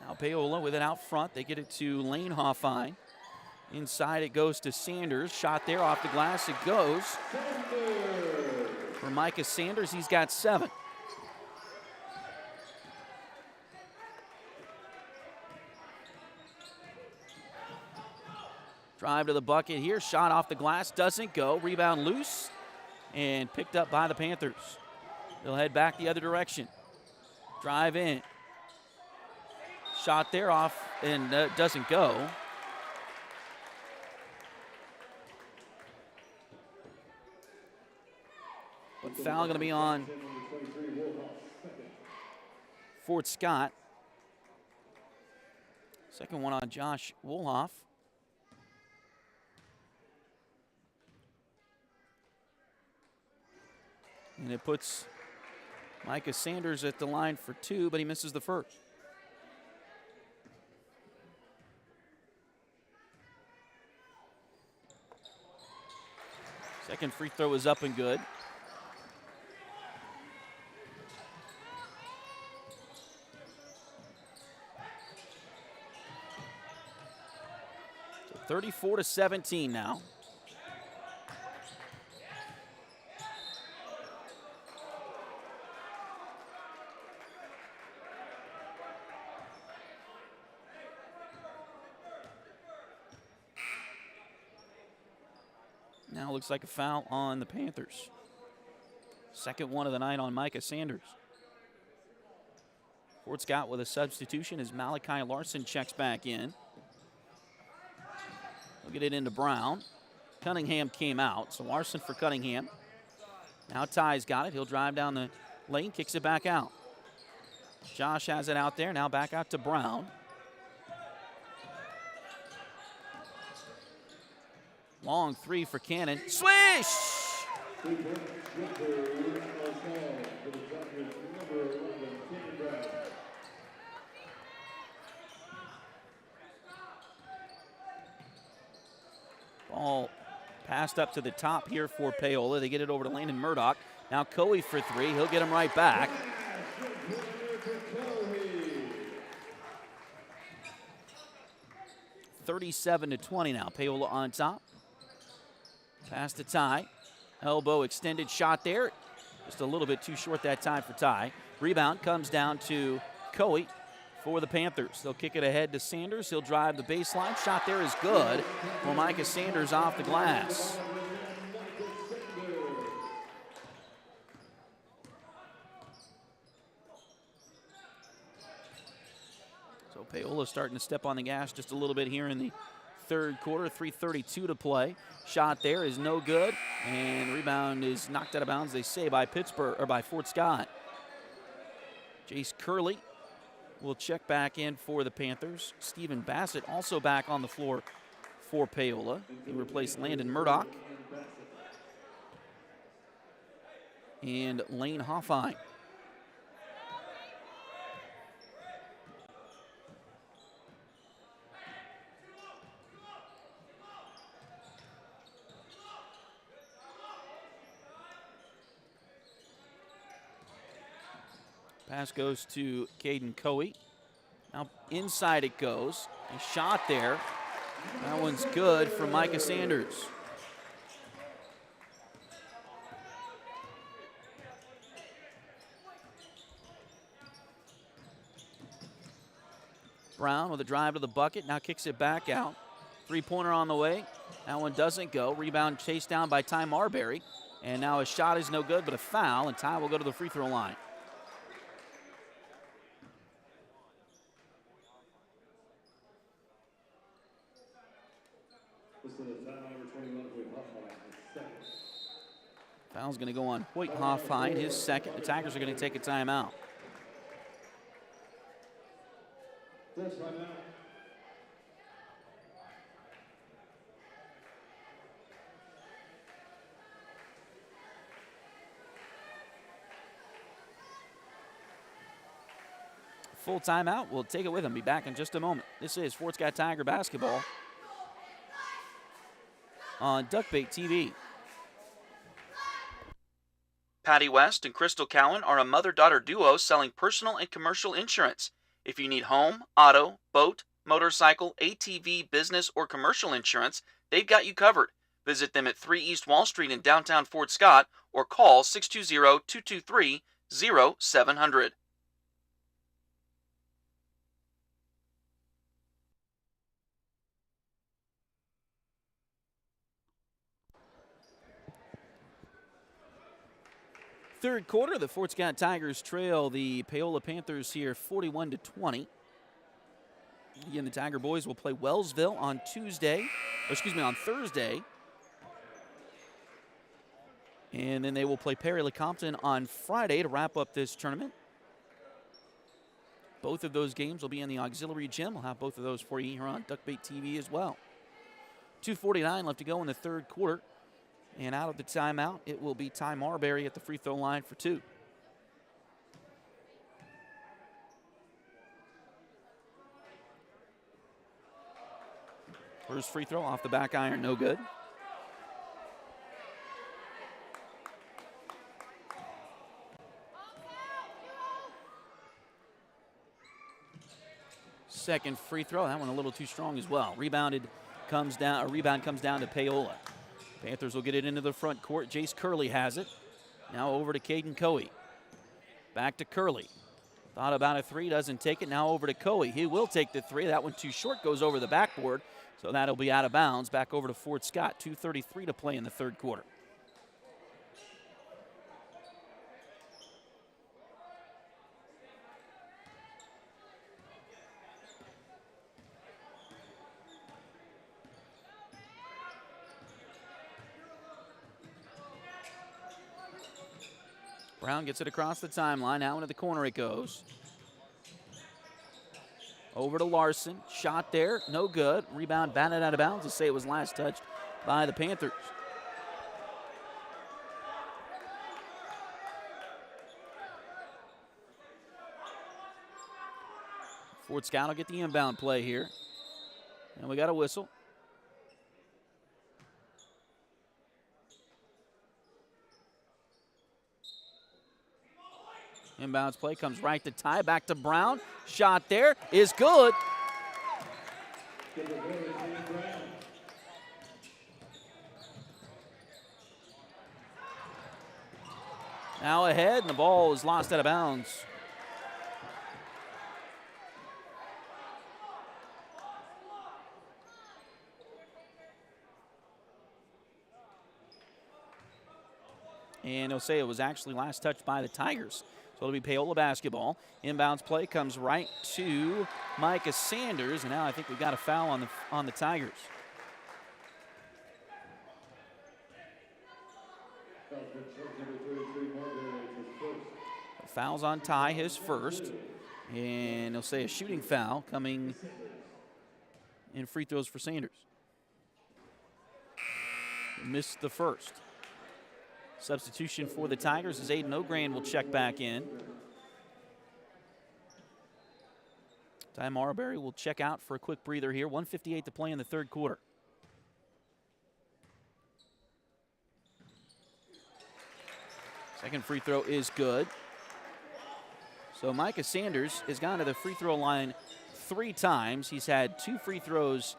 Now Paola with it out front. They get it to Lane Hoffine. Inside it goes to Sanders. Shot there off the glass. It goes for Micah Sanders. He's got 7. Drive to the bucket here. Shot off the glass. Doesn't go. Rebound loose and picked up by the Panthers. They'll head back the other direction. Drive in. Shot there off and doesn't go. But foul going to be on Fort Scott. Second one on Josh Wolhoff. And it puts Micah Sanders at the line for 2, but he misses the first. Second free throw is up and good. So 34-17 now. Now looks like a foul on the Panthers. Second one of the night on Micah Sanders. Fort Scott with a substitution as Malachi Larson checks back in. He'll get it into Brown. Cunningham came out, so Larson for Cunningham. Now Ty's got it. He'll drive down the lane, kicks it back out. Josh has it out there, now back out to Brown. Long three for Cannon. Swish! Ball passed up to the top here for Paola. They get it over to Landon Murdoch. Now Coey for three. He'll get him right back. (37-20) now. Paola on top. Pass to Ty. Elbow extended shot there. Just a little bit too short that time for Ty. Rebound comes down to Coey for the Panthers. They'll kick it ahead to Sanders. He'll drive the baseline. Shot there is good for Micah Sanders off the glass. So Paola starting to step on the gas just a little bit here in the third quarter. 3:32 to play. Shot there is no good, and rebound is knocked out of bounds, they say, by Fort Scott. Jace Curley will check back in for the Panthers. Stephen Bassett also back on the floor for Paola. He replaced Landon Murdoch and Lane Hoffine. Pass goes to Caden Coey. Now inside it goes. A shot there. That one's good for Micah Sanders. Brown with a drive to the bucket. Now kicks it back out. Three-pointer on the way. That one doesn't go. Rebound chased down by Ty Marbury. And now a shot is no good, but a foul, and Ty will go to the free throw line. Foul's going to go on Hoyt Hoffine, his second. The Tigers are going to take a timeout. Full timeout. We'll take it with them. Be back in just a moment. This is Fort Scott Tiger basketball on Duckbait TV. Patty West and Crystal Cowan are a mother-daughter duo selling personal and commercial insurance. If you need home, auto, boat, motorcycle, ATV, business, or commercial insurance, they've got you covered. Visit them at 3 East Wall Street in downtown Fort Scott or call 620-223-0700. Third quarter, the Fort Scott Tigers trail the Paola Panthers here 41-20. Again, the Tiger boys will play Wellsville on Thursday. And then they will play Perry Lecompton on Friday to wrap up this tournament. Both of those games will be in the auxiliary gym. We'll have both of those for you here on Duckbait TV as well. 2:49 left to go in the third quarter. And out of the timeout, it will be Ty Marbury at the free throw line for two. First free throw off the back iron, no good. Second free throw, that one a little too strong as well. Rebound comes down to Paola. Panthers will get it into the front court. Jace Curley has it. Now over to Caden Coey. Back to Curley. Thought about a three, doesn't take it. Now over to Coe. He will take the three. That one too short, goes over the backboard. So that'll be out of bounds. Back over to Fort Scott. 2:33 to play in the third quarter. Brown gets it across the timeline. Now into the corner it goes. Over to Larson. Shot there. No good. Rebound batted out of bounds. To say it was last touched by the Panthers. Fort Scott will get the inbound play here. And we got a whistle. Inbounds play comes right to Ty. Back to Brown. Shot there is good. Now ahead, and the ball is lost out of bounds. And he'll say it was actually last touched by the Tigers. So it'll be Paola basketball. Inbounds play comes right to Micah Sanders, and now I think we've got a foul on the Tigers. Foul's on Ty, his first. And he'll say a shooting foul coming in free throws for Sanders. Missed the first. Substitution for the Tigers as Aiden O'Grand will check back in. Ty Marbury will check out for a quick breather here. 1:58 to play in the third quarter. Second free throw is good. So Micah Sanders has gone to the free throw line 3 times. He's had 2 free throws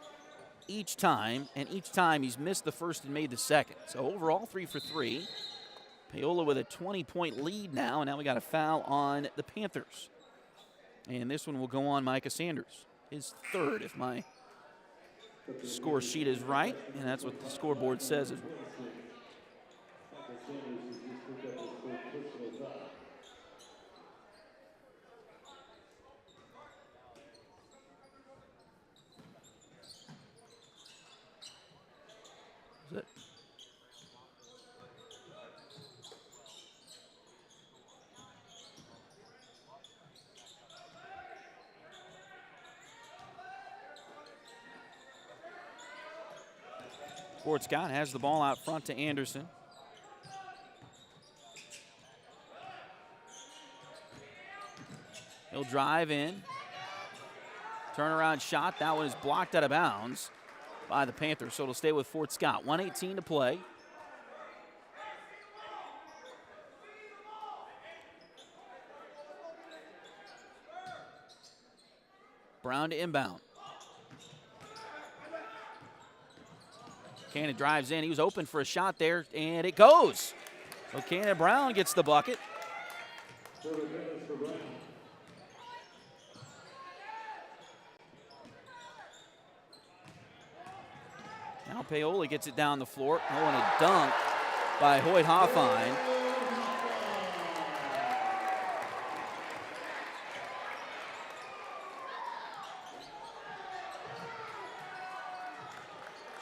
each time, and each time he's missed the first and made the second. So overall, 3 for 3. Paola with a 20-point lead now, and now we got a foul on the Panthers. And this one will go on Micah Sanders, his third, if my score sheet is right, and that's what the scoreboard says as well. Is it? Fort Scott has the ball out front to Anderson. He'll drive in. Turnaround shot. That one is blocked out of bounds by the Panthers, so it'll stay with Fort Scott. 1:18 to play. Brown to inbound. Cannon drives in. He was open for a shot there, and it goes. So Cannon Brown gets the bucket. Now Paola gets it down the floor. Oh, and a dunk by Hoyt Hoffine.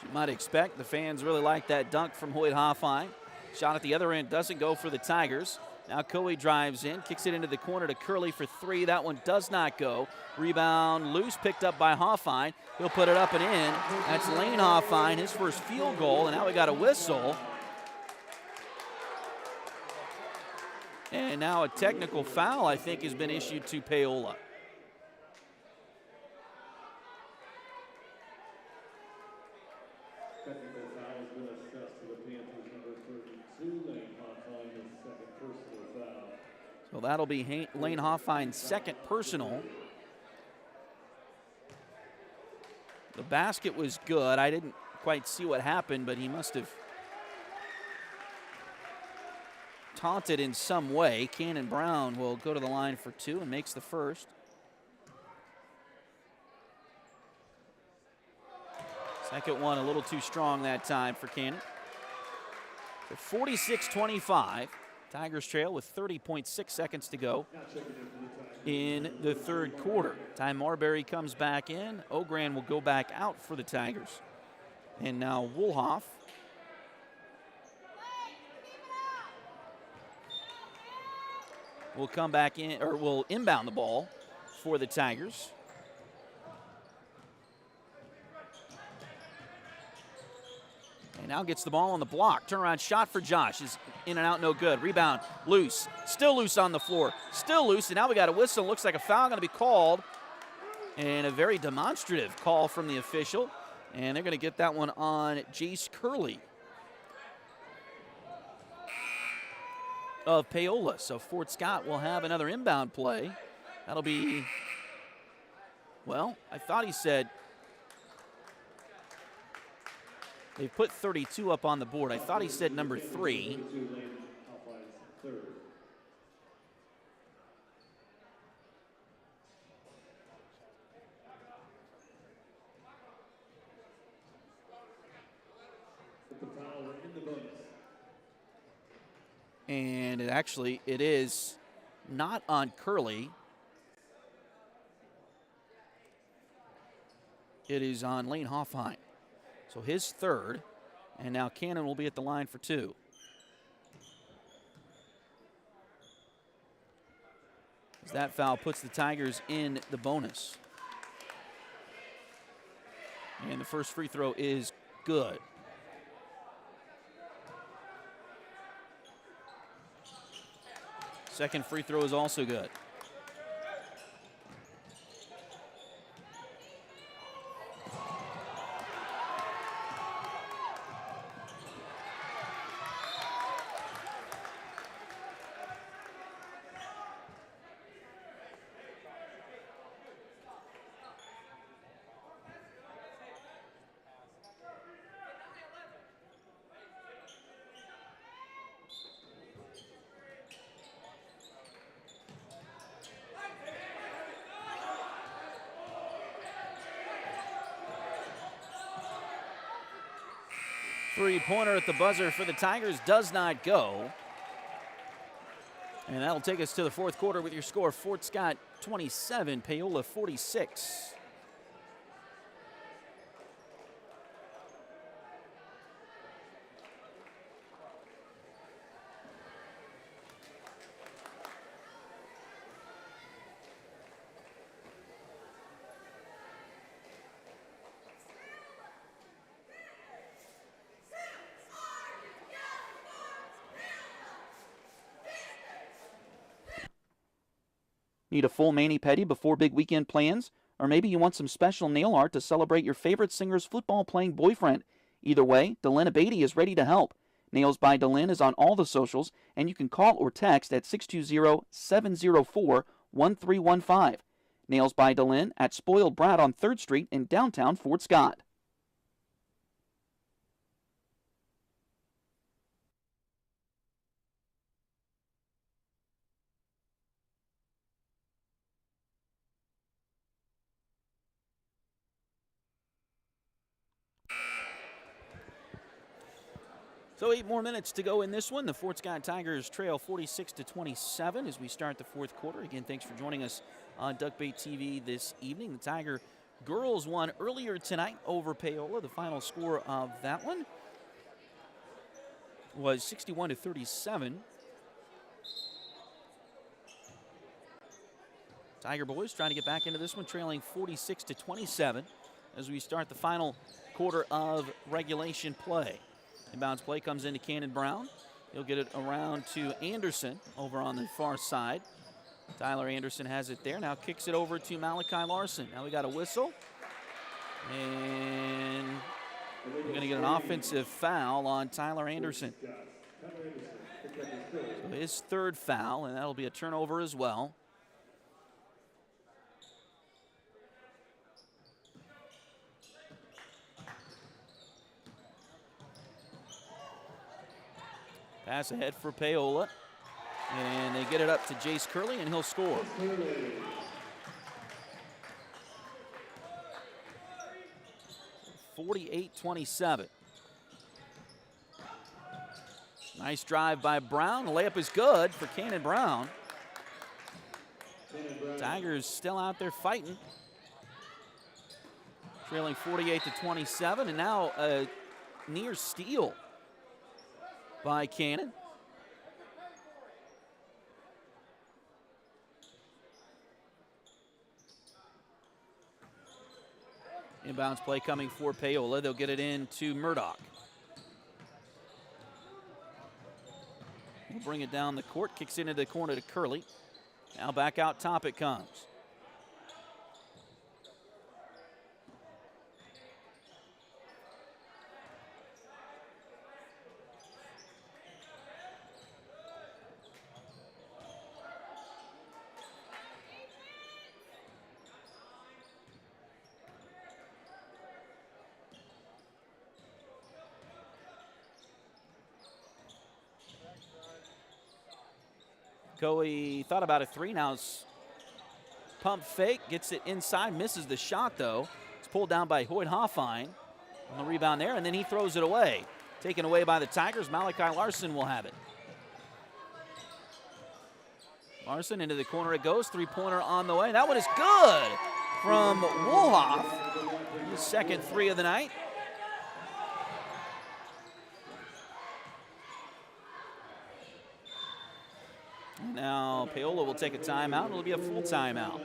You might expect the fans really like that dunk from Hoyt Hoffine. Shot at the other end doesn't go for the Tigers. Now Coe drives in, kicks it into the corner to Curley for 3. That one does not go. Rebound loose, picked up by Hoffine. He'll put it up and in. That's Lane Hoffine, his first field goal, and now we got a whistle. And now a technical foul, I think, has been issued to Paola. Technical foul has been assessed to the Panthers, number 32, Lane Hoffine, his second personal foul. So that'll be Lane Hoffine's second personal. The basket was good. I didn't quite see what happened, but he must have taunted in some way. Cannon Brown will go to the line for 2 and makes the first. Second one a little too strong that time for Cannon. 46-25. Tigers trail with 30.6 seconds to go in the third quarter. Ty Marbury comes back in. Ogran will go back out for the Tigers. And now Woolhoff will come back in, or will inbound the ball for the Tigers. And now gets the ball on the block. Turnaround shot for Josh is in and out, no good. Rebound, loose. Still loose on the floor. Still loose, and now we got a whistle. Looks like a foul going to be called. And a very demonstrative call from the official. And they're going to get that one on Jace Curley of Paola. So Fort Scott will have another inbound play. That'll be, well, I thought he said, they put 32 up on the board. I thought he said number 3. And it is not on Curley. It is on Lane Hoffheim. So his third, and now Cannon will be at the line for 2. As that foul puts the Tigers in the bonus. And the first free throw is good. Second free throw is also good. Three-pointer at the buzzer for the Tigers does not go. And that'll take us to the fourth quarter with your score. Fort Scott 27, Paola 46. Need a full mani-pedi before big weekend plans? Or maybe you want some special nail art to celebrate your favorite singer's football-playing boyfriend? Either way, Delyn Abatey is ready to help. Nails by Delyn is on all the socials, and you can call or text at 620-704-1315. Nails by Delyn at Spoiled Brat on 3rd Street in downtown Fort Scott. So 8 more minutes to go in this one. The Fort Scott Tigers trail 46-27 as we start the fourth quarter. Again, thanks for joining us on Duckbait TV this evening. The Tiger girls won earlier tonight over Paola. The final score of that one was 61-37. Tiger boys trying to get back into this one, trailing 46-27 as we start the final quarter of regulation play. Inbounds play comes into Cannon Brown. He'll get it around to Anderson over on the far side. Tyler Anderson has it there. Now kicks it over to Malachi Larson. Now we got a whistle. And we're going to get an offensive foul on Tyler Anderson. So his third foul, and that'll be a turnover as well. Pass ahead for Paola. And they get it up to Jace Curley, and he'll score. 48-27. Nice drive by Brown. The layup is good for Cannon Brown. Tigers still out there fighting. Trailing 48-27, and now a near steal by Cannon. Inbounds play coming for Paola. They'll get it in to Murdoch. He'll bring it down the court, kicks into the corner to Curley. Now back out top it comes. Coe thought about a three. Now it's pump fake, gets it inside, misses the shot though. It's pulled down by Hoyt Hoffine on the rebound there, and then he throws it away. Taken away by the Tigers. Malachi Larson will have it. Larson into the corner it goes. Three-pointer on the way. That one is good from Woolhoff. His second three of the night. Now Paola will take a timeout. It'll be a full timeout.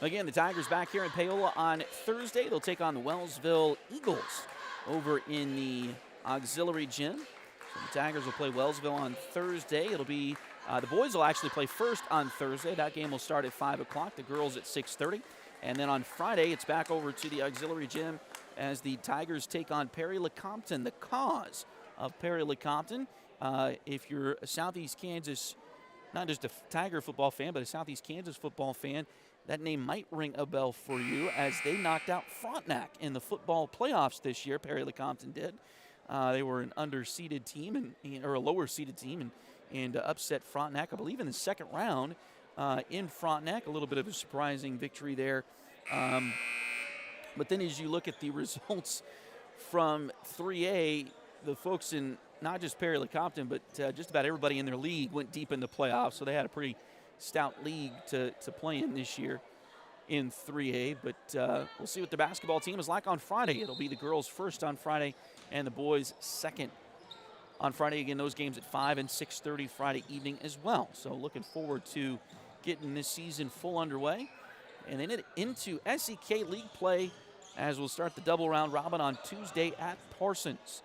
Again, the Tigers back here in Paola on Thursday. They'll take on the Wellsville Eagles over in the auxiliary gym. So the Tigers will play Wellsville on Thursday. It'll be, the boys will actually play first on Thursday. That game will start at 5 o'clock. The girls at 6:30. And then on Friday, it's back over to the auxiliary gym as the Tigers take on Perry Lecompton, the cause of Perry Lecompton. If you're a Southeast Kansas, not just a Tiger football fan, but a Southeast Kansas football fan, that name might ring a bell for you as they knocked out Frontenac in the football playoffs this year. Perry Lecompton did. They were an underseeded team or a lower-seeded team and upset Frontenac, I believe, in the second round in Frontenac. A little bit of a surprising victory there. But then as you look at the results from 3A, the folks in not just Perry Lecompton, but just about everybody in their league went deep in the playoffs, so they had a pretty stout league to play in this year in 3A, but we'll see what the basketball team is like on Friday. It'll be the girls first on Friday and the boys second on Friday. Again, those games at 5 and 6:30 Friday evening as well. So looking forward to getting this season full underway. And then into SEK League play as we'll start the double round robin on Tuesday at Parsons.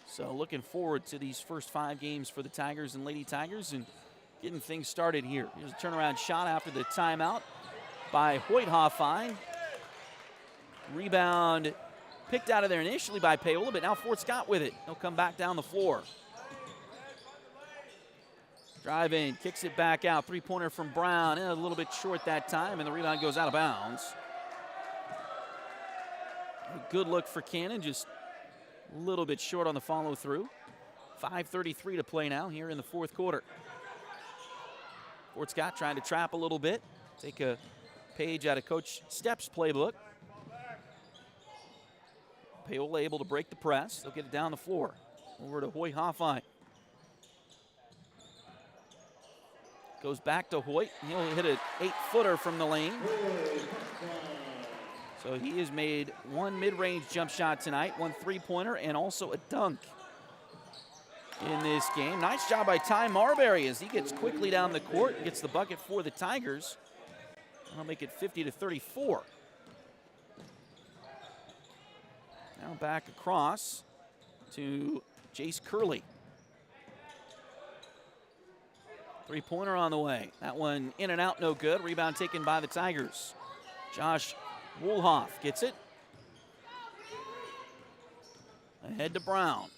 So looking forward to these first 5 games for the Tigers and Lady Tigers and getting things started here. Here's a turnaround shot after the timeout by Hoyt Hoffine. Rebound picked out of there initially by Paola, but now Fort Scott with it. He'll come back down the floor. Drive in, kicks it back out. Three-pointer from Brown, a little bit short that time, and the rebound goes out of bounds. A good look for Cannon, just a little bit short on the follow-through. 5:33 to play now here in the fourth quarter. Fort Scott trying to trap a little bit. Take a page out of Coach Stepp's playbook. Paola able to break the press. They'll get it down the floor. Over to Hoyt Hoffine. Goes back to Hoyt. He'll hit an 8-footer from the lane. So he has made one mid-range jump shot tonight, one three-pointer, and also a dunk in this game. Nice job by Ty Marbury as he gets quickly down the court and gets the bucket for the Tigers. That'll make it 50-34. Now back across to Jace Curley. Three-pointer on the way. That one in and out, no good. Rebound taken by the Tigers. Josh Woolhoff gets it. Ahead to Brown.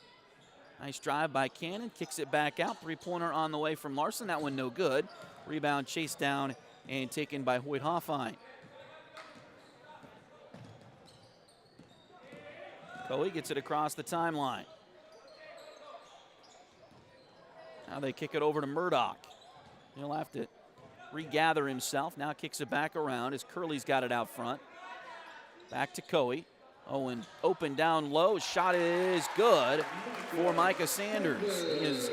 Nice drive by Cannon, kicks it back out. Three-pointer on the way from Larson. That one no good. Rebound chased down and taken by Hoyt Hoffine. Coe gets it across the timeline. Now they kick it over to Murdoch. He'll have to regather himself. Now kicks it back around as Curley's got it out front. Back to Coe. Owen open down low. Shot is good for Micah Sanders. He is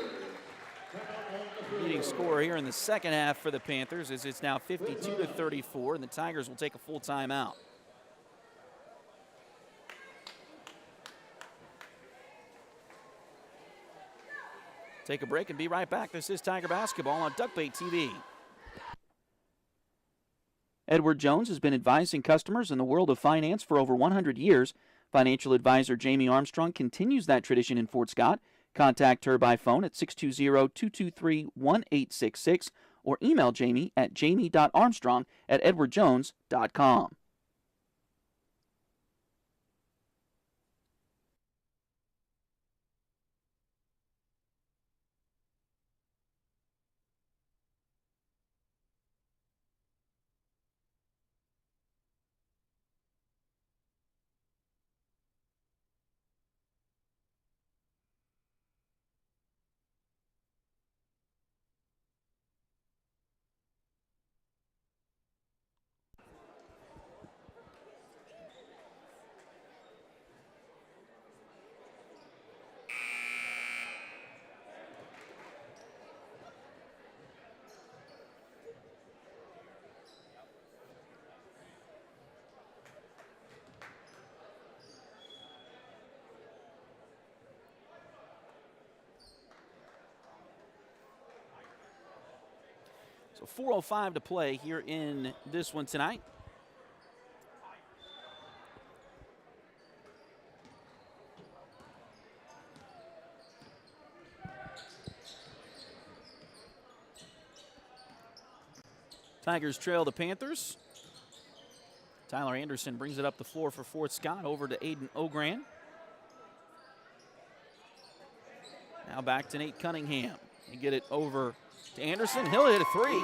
leading scorer here in the second half for the Panthers as it's now 52-34, and the Tigers will take a full timeout. Take a break and be right back. This is Tiger Basketball on Duckbait TV. Edward Jones has been advising customers in the world of finance for over 100 years. Financial advisor Jamie Armstrong continues that tradition in Fort Scott. Contact her by phone at 620-223-1866 or email Jamie at jamie.armstrong@edwardjones.com. So 4:05 to play here in this one tonight. Tigers trail the Panthers. Tyler Anderson brings it up the floor for Fort Scott over to Aiden Ogran. Now back to Nate Cunningham. You get it over to Anderson. He'll hit a three.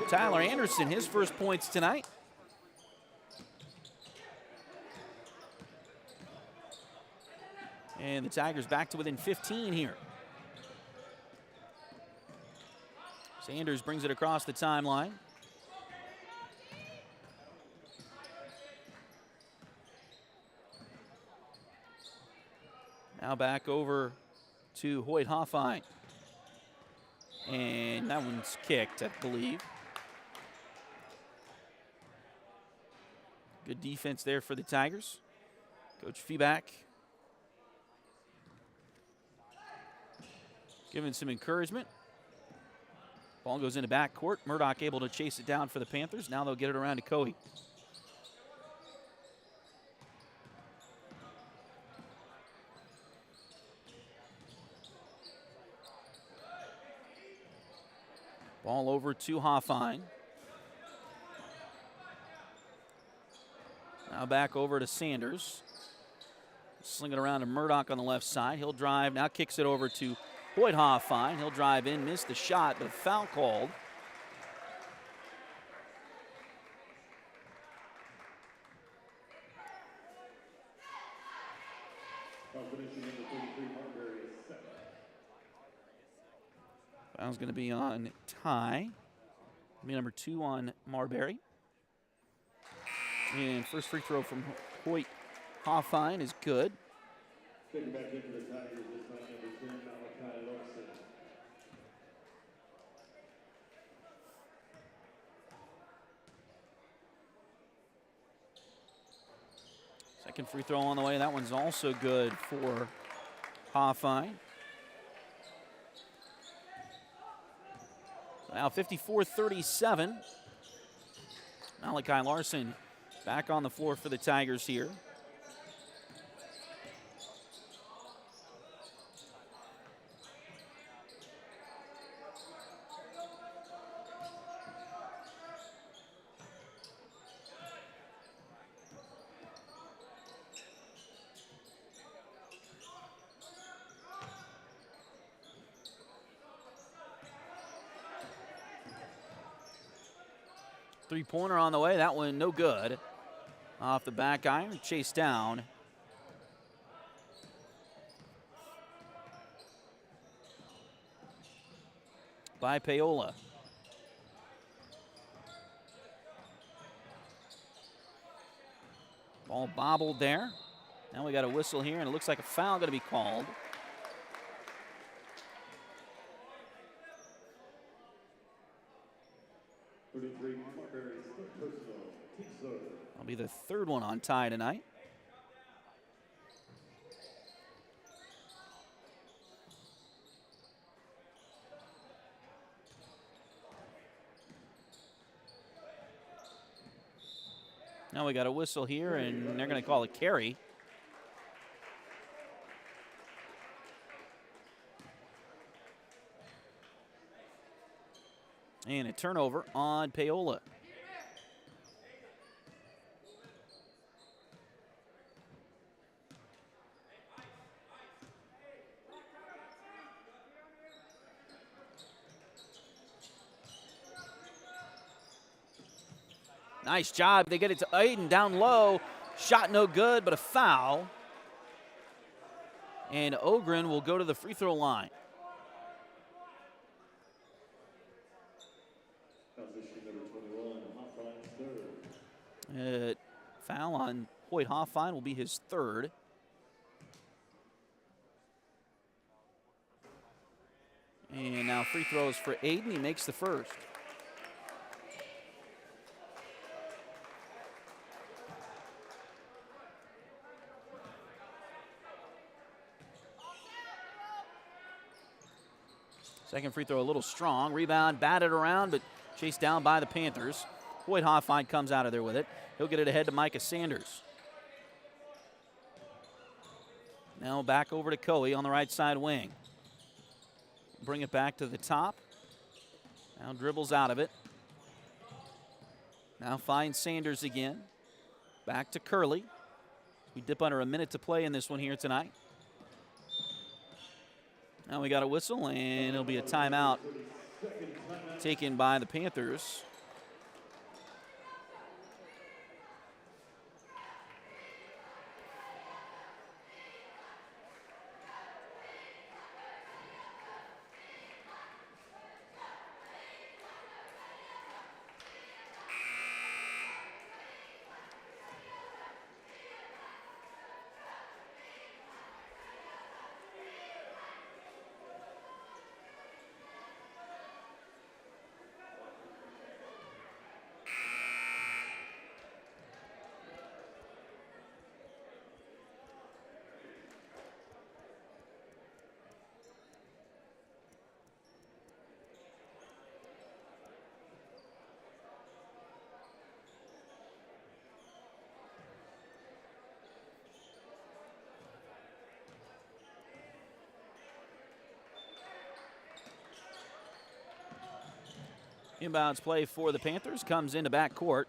Tyler Anderson, his first points tonight. And the Tigers back to within 15 here. Sanders brings it across the timeline. Now back over to Hoyt Hoffine. And that one's kicked, I believe. Good defense there for the Tigers. Coach Feeback giving some encouragement. Ball goes into backcourt. Murdoch able to chase it down for the Panthers. Now they'll get it around to Coe. Ball over to Hoffine. Now back over to Sanders. Sling it around to Murdoch on the left side. He'll drive, now kicks it over to Hoyt Hoffine. He'll drive in, missed the shot, but foul called. Foul's going to be on Ty. Be number 2 on Marbury. And first free throw from Hoyt Hoffine is good. Taking back into the Tigers this time, number 10, Malachi Larson. Second free throw on the way. That one's also good for Hoffine. So now 54-37. Malachi Larson back on the floor for the Tigers here. Three-pointer on the way. That one no good. Off the back iron, chased down. By Paola. Ball bobbled there. Now we got a whistle here, and it looks like a foul going to be called. That'll be the third one on Ty tonight. Now we got a whistle here, and they're going to call a carry. And a turnover on Paola. Nice job. They get it to Aiden down low. Shot no good, but a foul. And Ogren will go to the free throw line. Foul on Hoyt Hoffine will be his third. And now free throws for Aiden. He makes the first. Second free throw a little strong. Rebound, batted around, but chased down by the Panthers. Hoyt Hoffine comes out of there with it. He'll get it ahead to Micah Sanders. Now back over to Coe on the right side wing. Bring it back to the top. Now dribbles out of it. Now finds Sanders again. Back to Curley. We dip under a minute to play in this one here tonight. Now we got a whistle, and it'll be a timeout taken by the Panthers. Inbounds play for the Panthers comes into backcourt.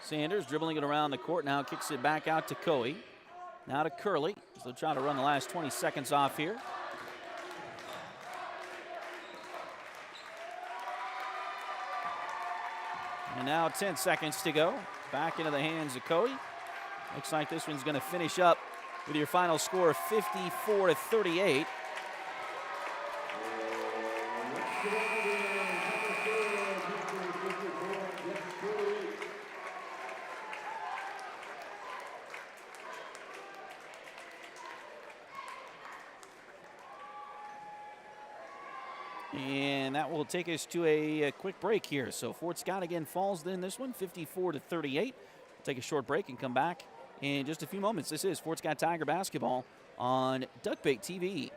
Sanders dribbling it around the court, now kicks it back out to Coe. Now to Curley. So they'll try to run the last 20 seconds off here. And now 10 seconds to go. Back into the hands of Coe. Looks like this one's going to finish up with your final score of 54-38. And that will take us to a quick break here. So Fort Scott again falls in this one, 54-38. We'll take a short break and come back in just a few moments. This is Fort Scott Tiger basketball on Duckbait TV.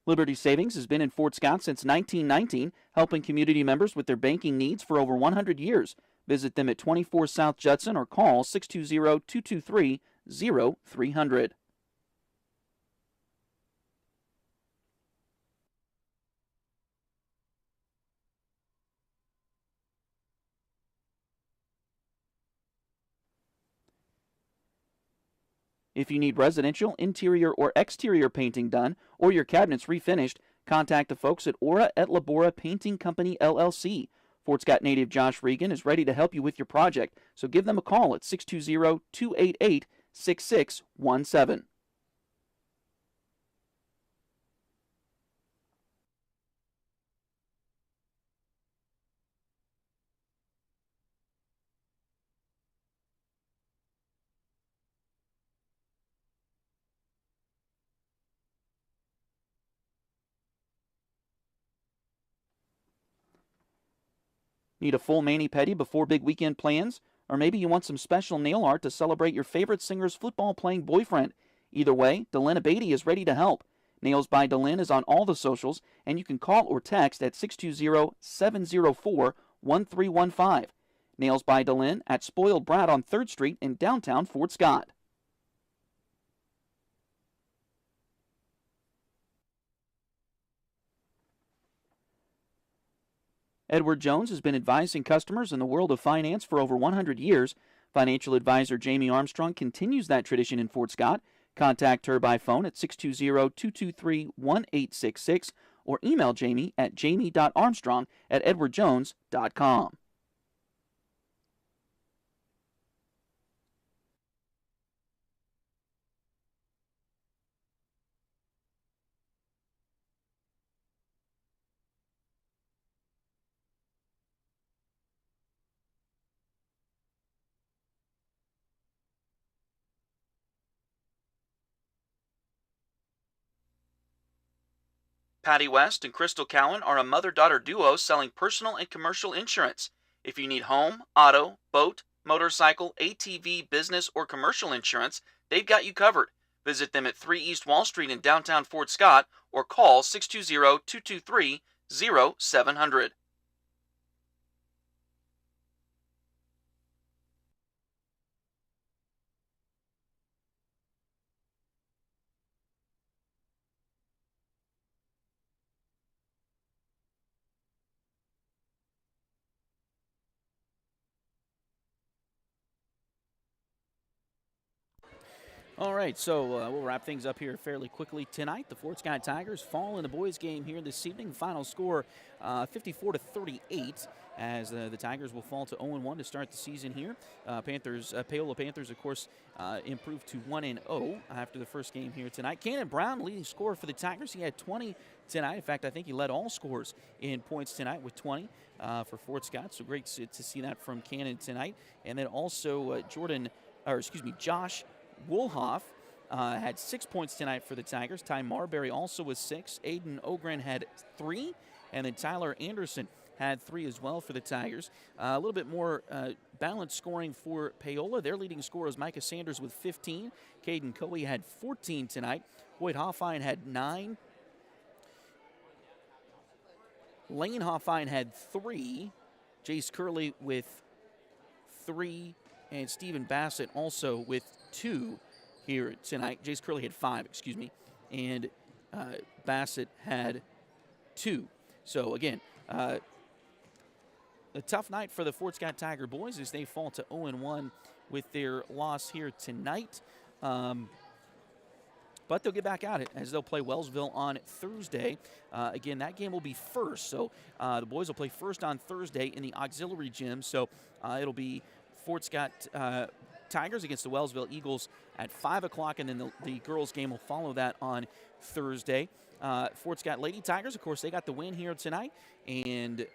Liberty Savings has been in Fort Scott since 1919, helping community members with their banking needs for over 100 years. Visit them at 24 South Judson or call 620-223-0300. If you need residential, interior, or exterior painting done, or your cabinets refinished, contact the folks at Aura et Labora Painting Company, LLC. Fort Scott native Josh Regan is ready to help you with your project, so give them a call at 620-288-6617. Need a full mani-pedi before big weekend plans? Or maybe you want some special nail art to celebrate your favorite singer's football-playing boyfriend? Either way, Delina Beatty is ready to help. Nails by Delin is on all the socials, and you can call or text at 620-704-1315. Nails by Delin at Spoiled Brat on 3rd Street in downtown Fort Scott. Edward Jones has been advising customers in the world of finance for over 100 years. Financial advisor Jamie Armstrong continues that tradition in Fort Scott. Contact her by phone at 620-223-1866 or email Jamie at jamie.armstrong@edwardjones.com. Patty West and Crystal Cowan are a mother-daughter duo selling personal and commercial insurance. If you need home, auto, boat, motorcycle, ATV, business, or commercial insurance, they've got you covered. Visit them at 3 East Wall Street in downtown Fort Scott or call 620-223-0700. All right, so we'll wrap things up here fairly quickly tonight. The Fort Scott Tigers fall in the boys' game here this evening. Final score 54-38, as the Tigers will fall to 0-1 to start the season here. Paola Panthers, of course, improved to 1-0 after the first game here tonight. Cannon Brown, leading scorer for the Tigers. He had 20 tonight. In fact, I think he led all scores in points tonight with 20 for Fort Scott. So great to see that from Cannon tonight. And then also Josh Woolhoff had 6 points tonight for the Tigers. Ty Marbury also with 6. Aiden Ogren had 3. And then Tyler Anderson had 3 as well for the Tigers. A little bit more balanced scoring for Paola. Their leading scorer is Micah Sanders with 15. Caden Coey had 14 tonight. Hoyt Hoffine had 9. Lane Hoffine had 3. Jace Curley with 3. And Stephen Bassett also with 2 here tonight. Jace Curley had 5, and Bassett had 2. So again, a tough night for the Fort Scott Tiger boys as they fall to 0-1 with their loss here tonight. But they'll get back at it as they'll play Wellsville on Thursday. Again, that game will be first, so the boys will play first on Thursday in the auxiliary gym. So it'll be Fort Scott Tigers against the Wellsville Eagles at 5 o'clock, and then the girls' game will follow that on Thursday. Fort Scott Lady Tigers, of course, they got the win here tonight and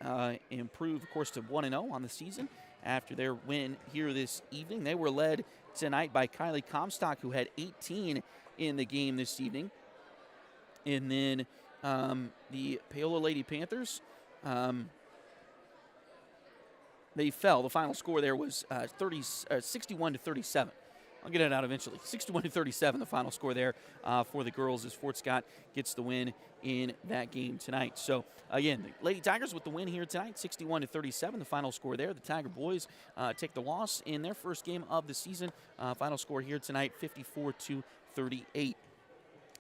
improved, of course, to 1-0 on the season after their win here this evening. They were led tonight by Kylie Comstock, who had 18 in the game this evening. And then the Paola Lady Panthers, they fell. The final score there was 61-37. I'll get it out eventually. 61-37, the final score there for the girls as Fort Scott gets the win in that game tonight. So, again, the Lady Tigers with the win here tonight, 61-37, the final score there. The Tiger boys take the loss in their first game of the season. Final score here tonight, 54-38.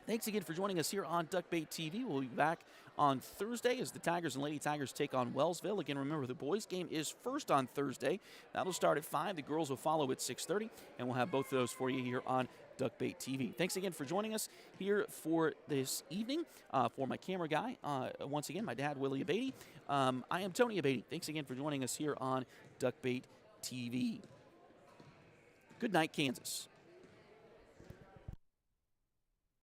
Thanks again for joining us here on Duckbait TV. We'll be back on Thursday as the Tigers and Lady Tigers take on Wellsville. Again, remember, the boys' game is first on Thursday. That'll start at 5. The girls will follow at 6:30, and we'll have both of those for you here on Duckbait TV. Thanks again for joining us here for this evening. For my camera guy, once again, my dad, Willie Abatey. I am Tony Abatey. Thanks again for joining us here on Duckbait TV. Good night, Kansas.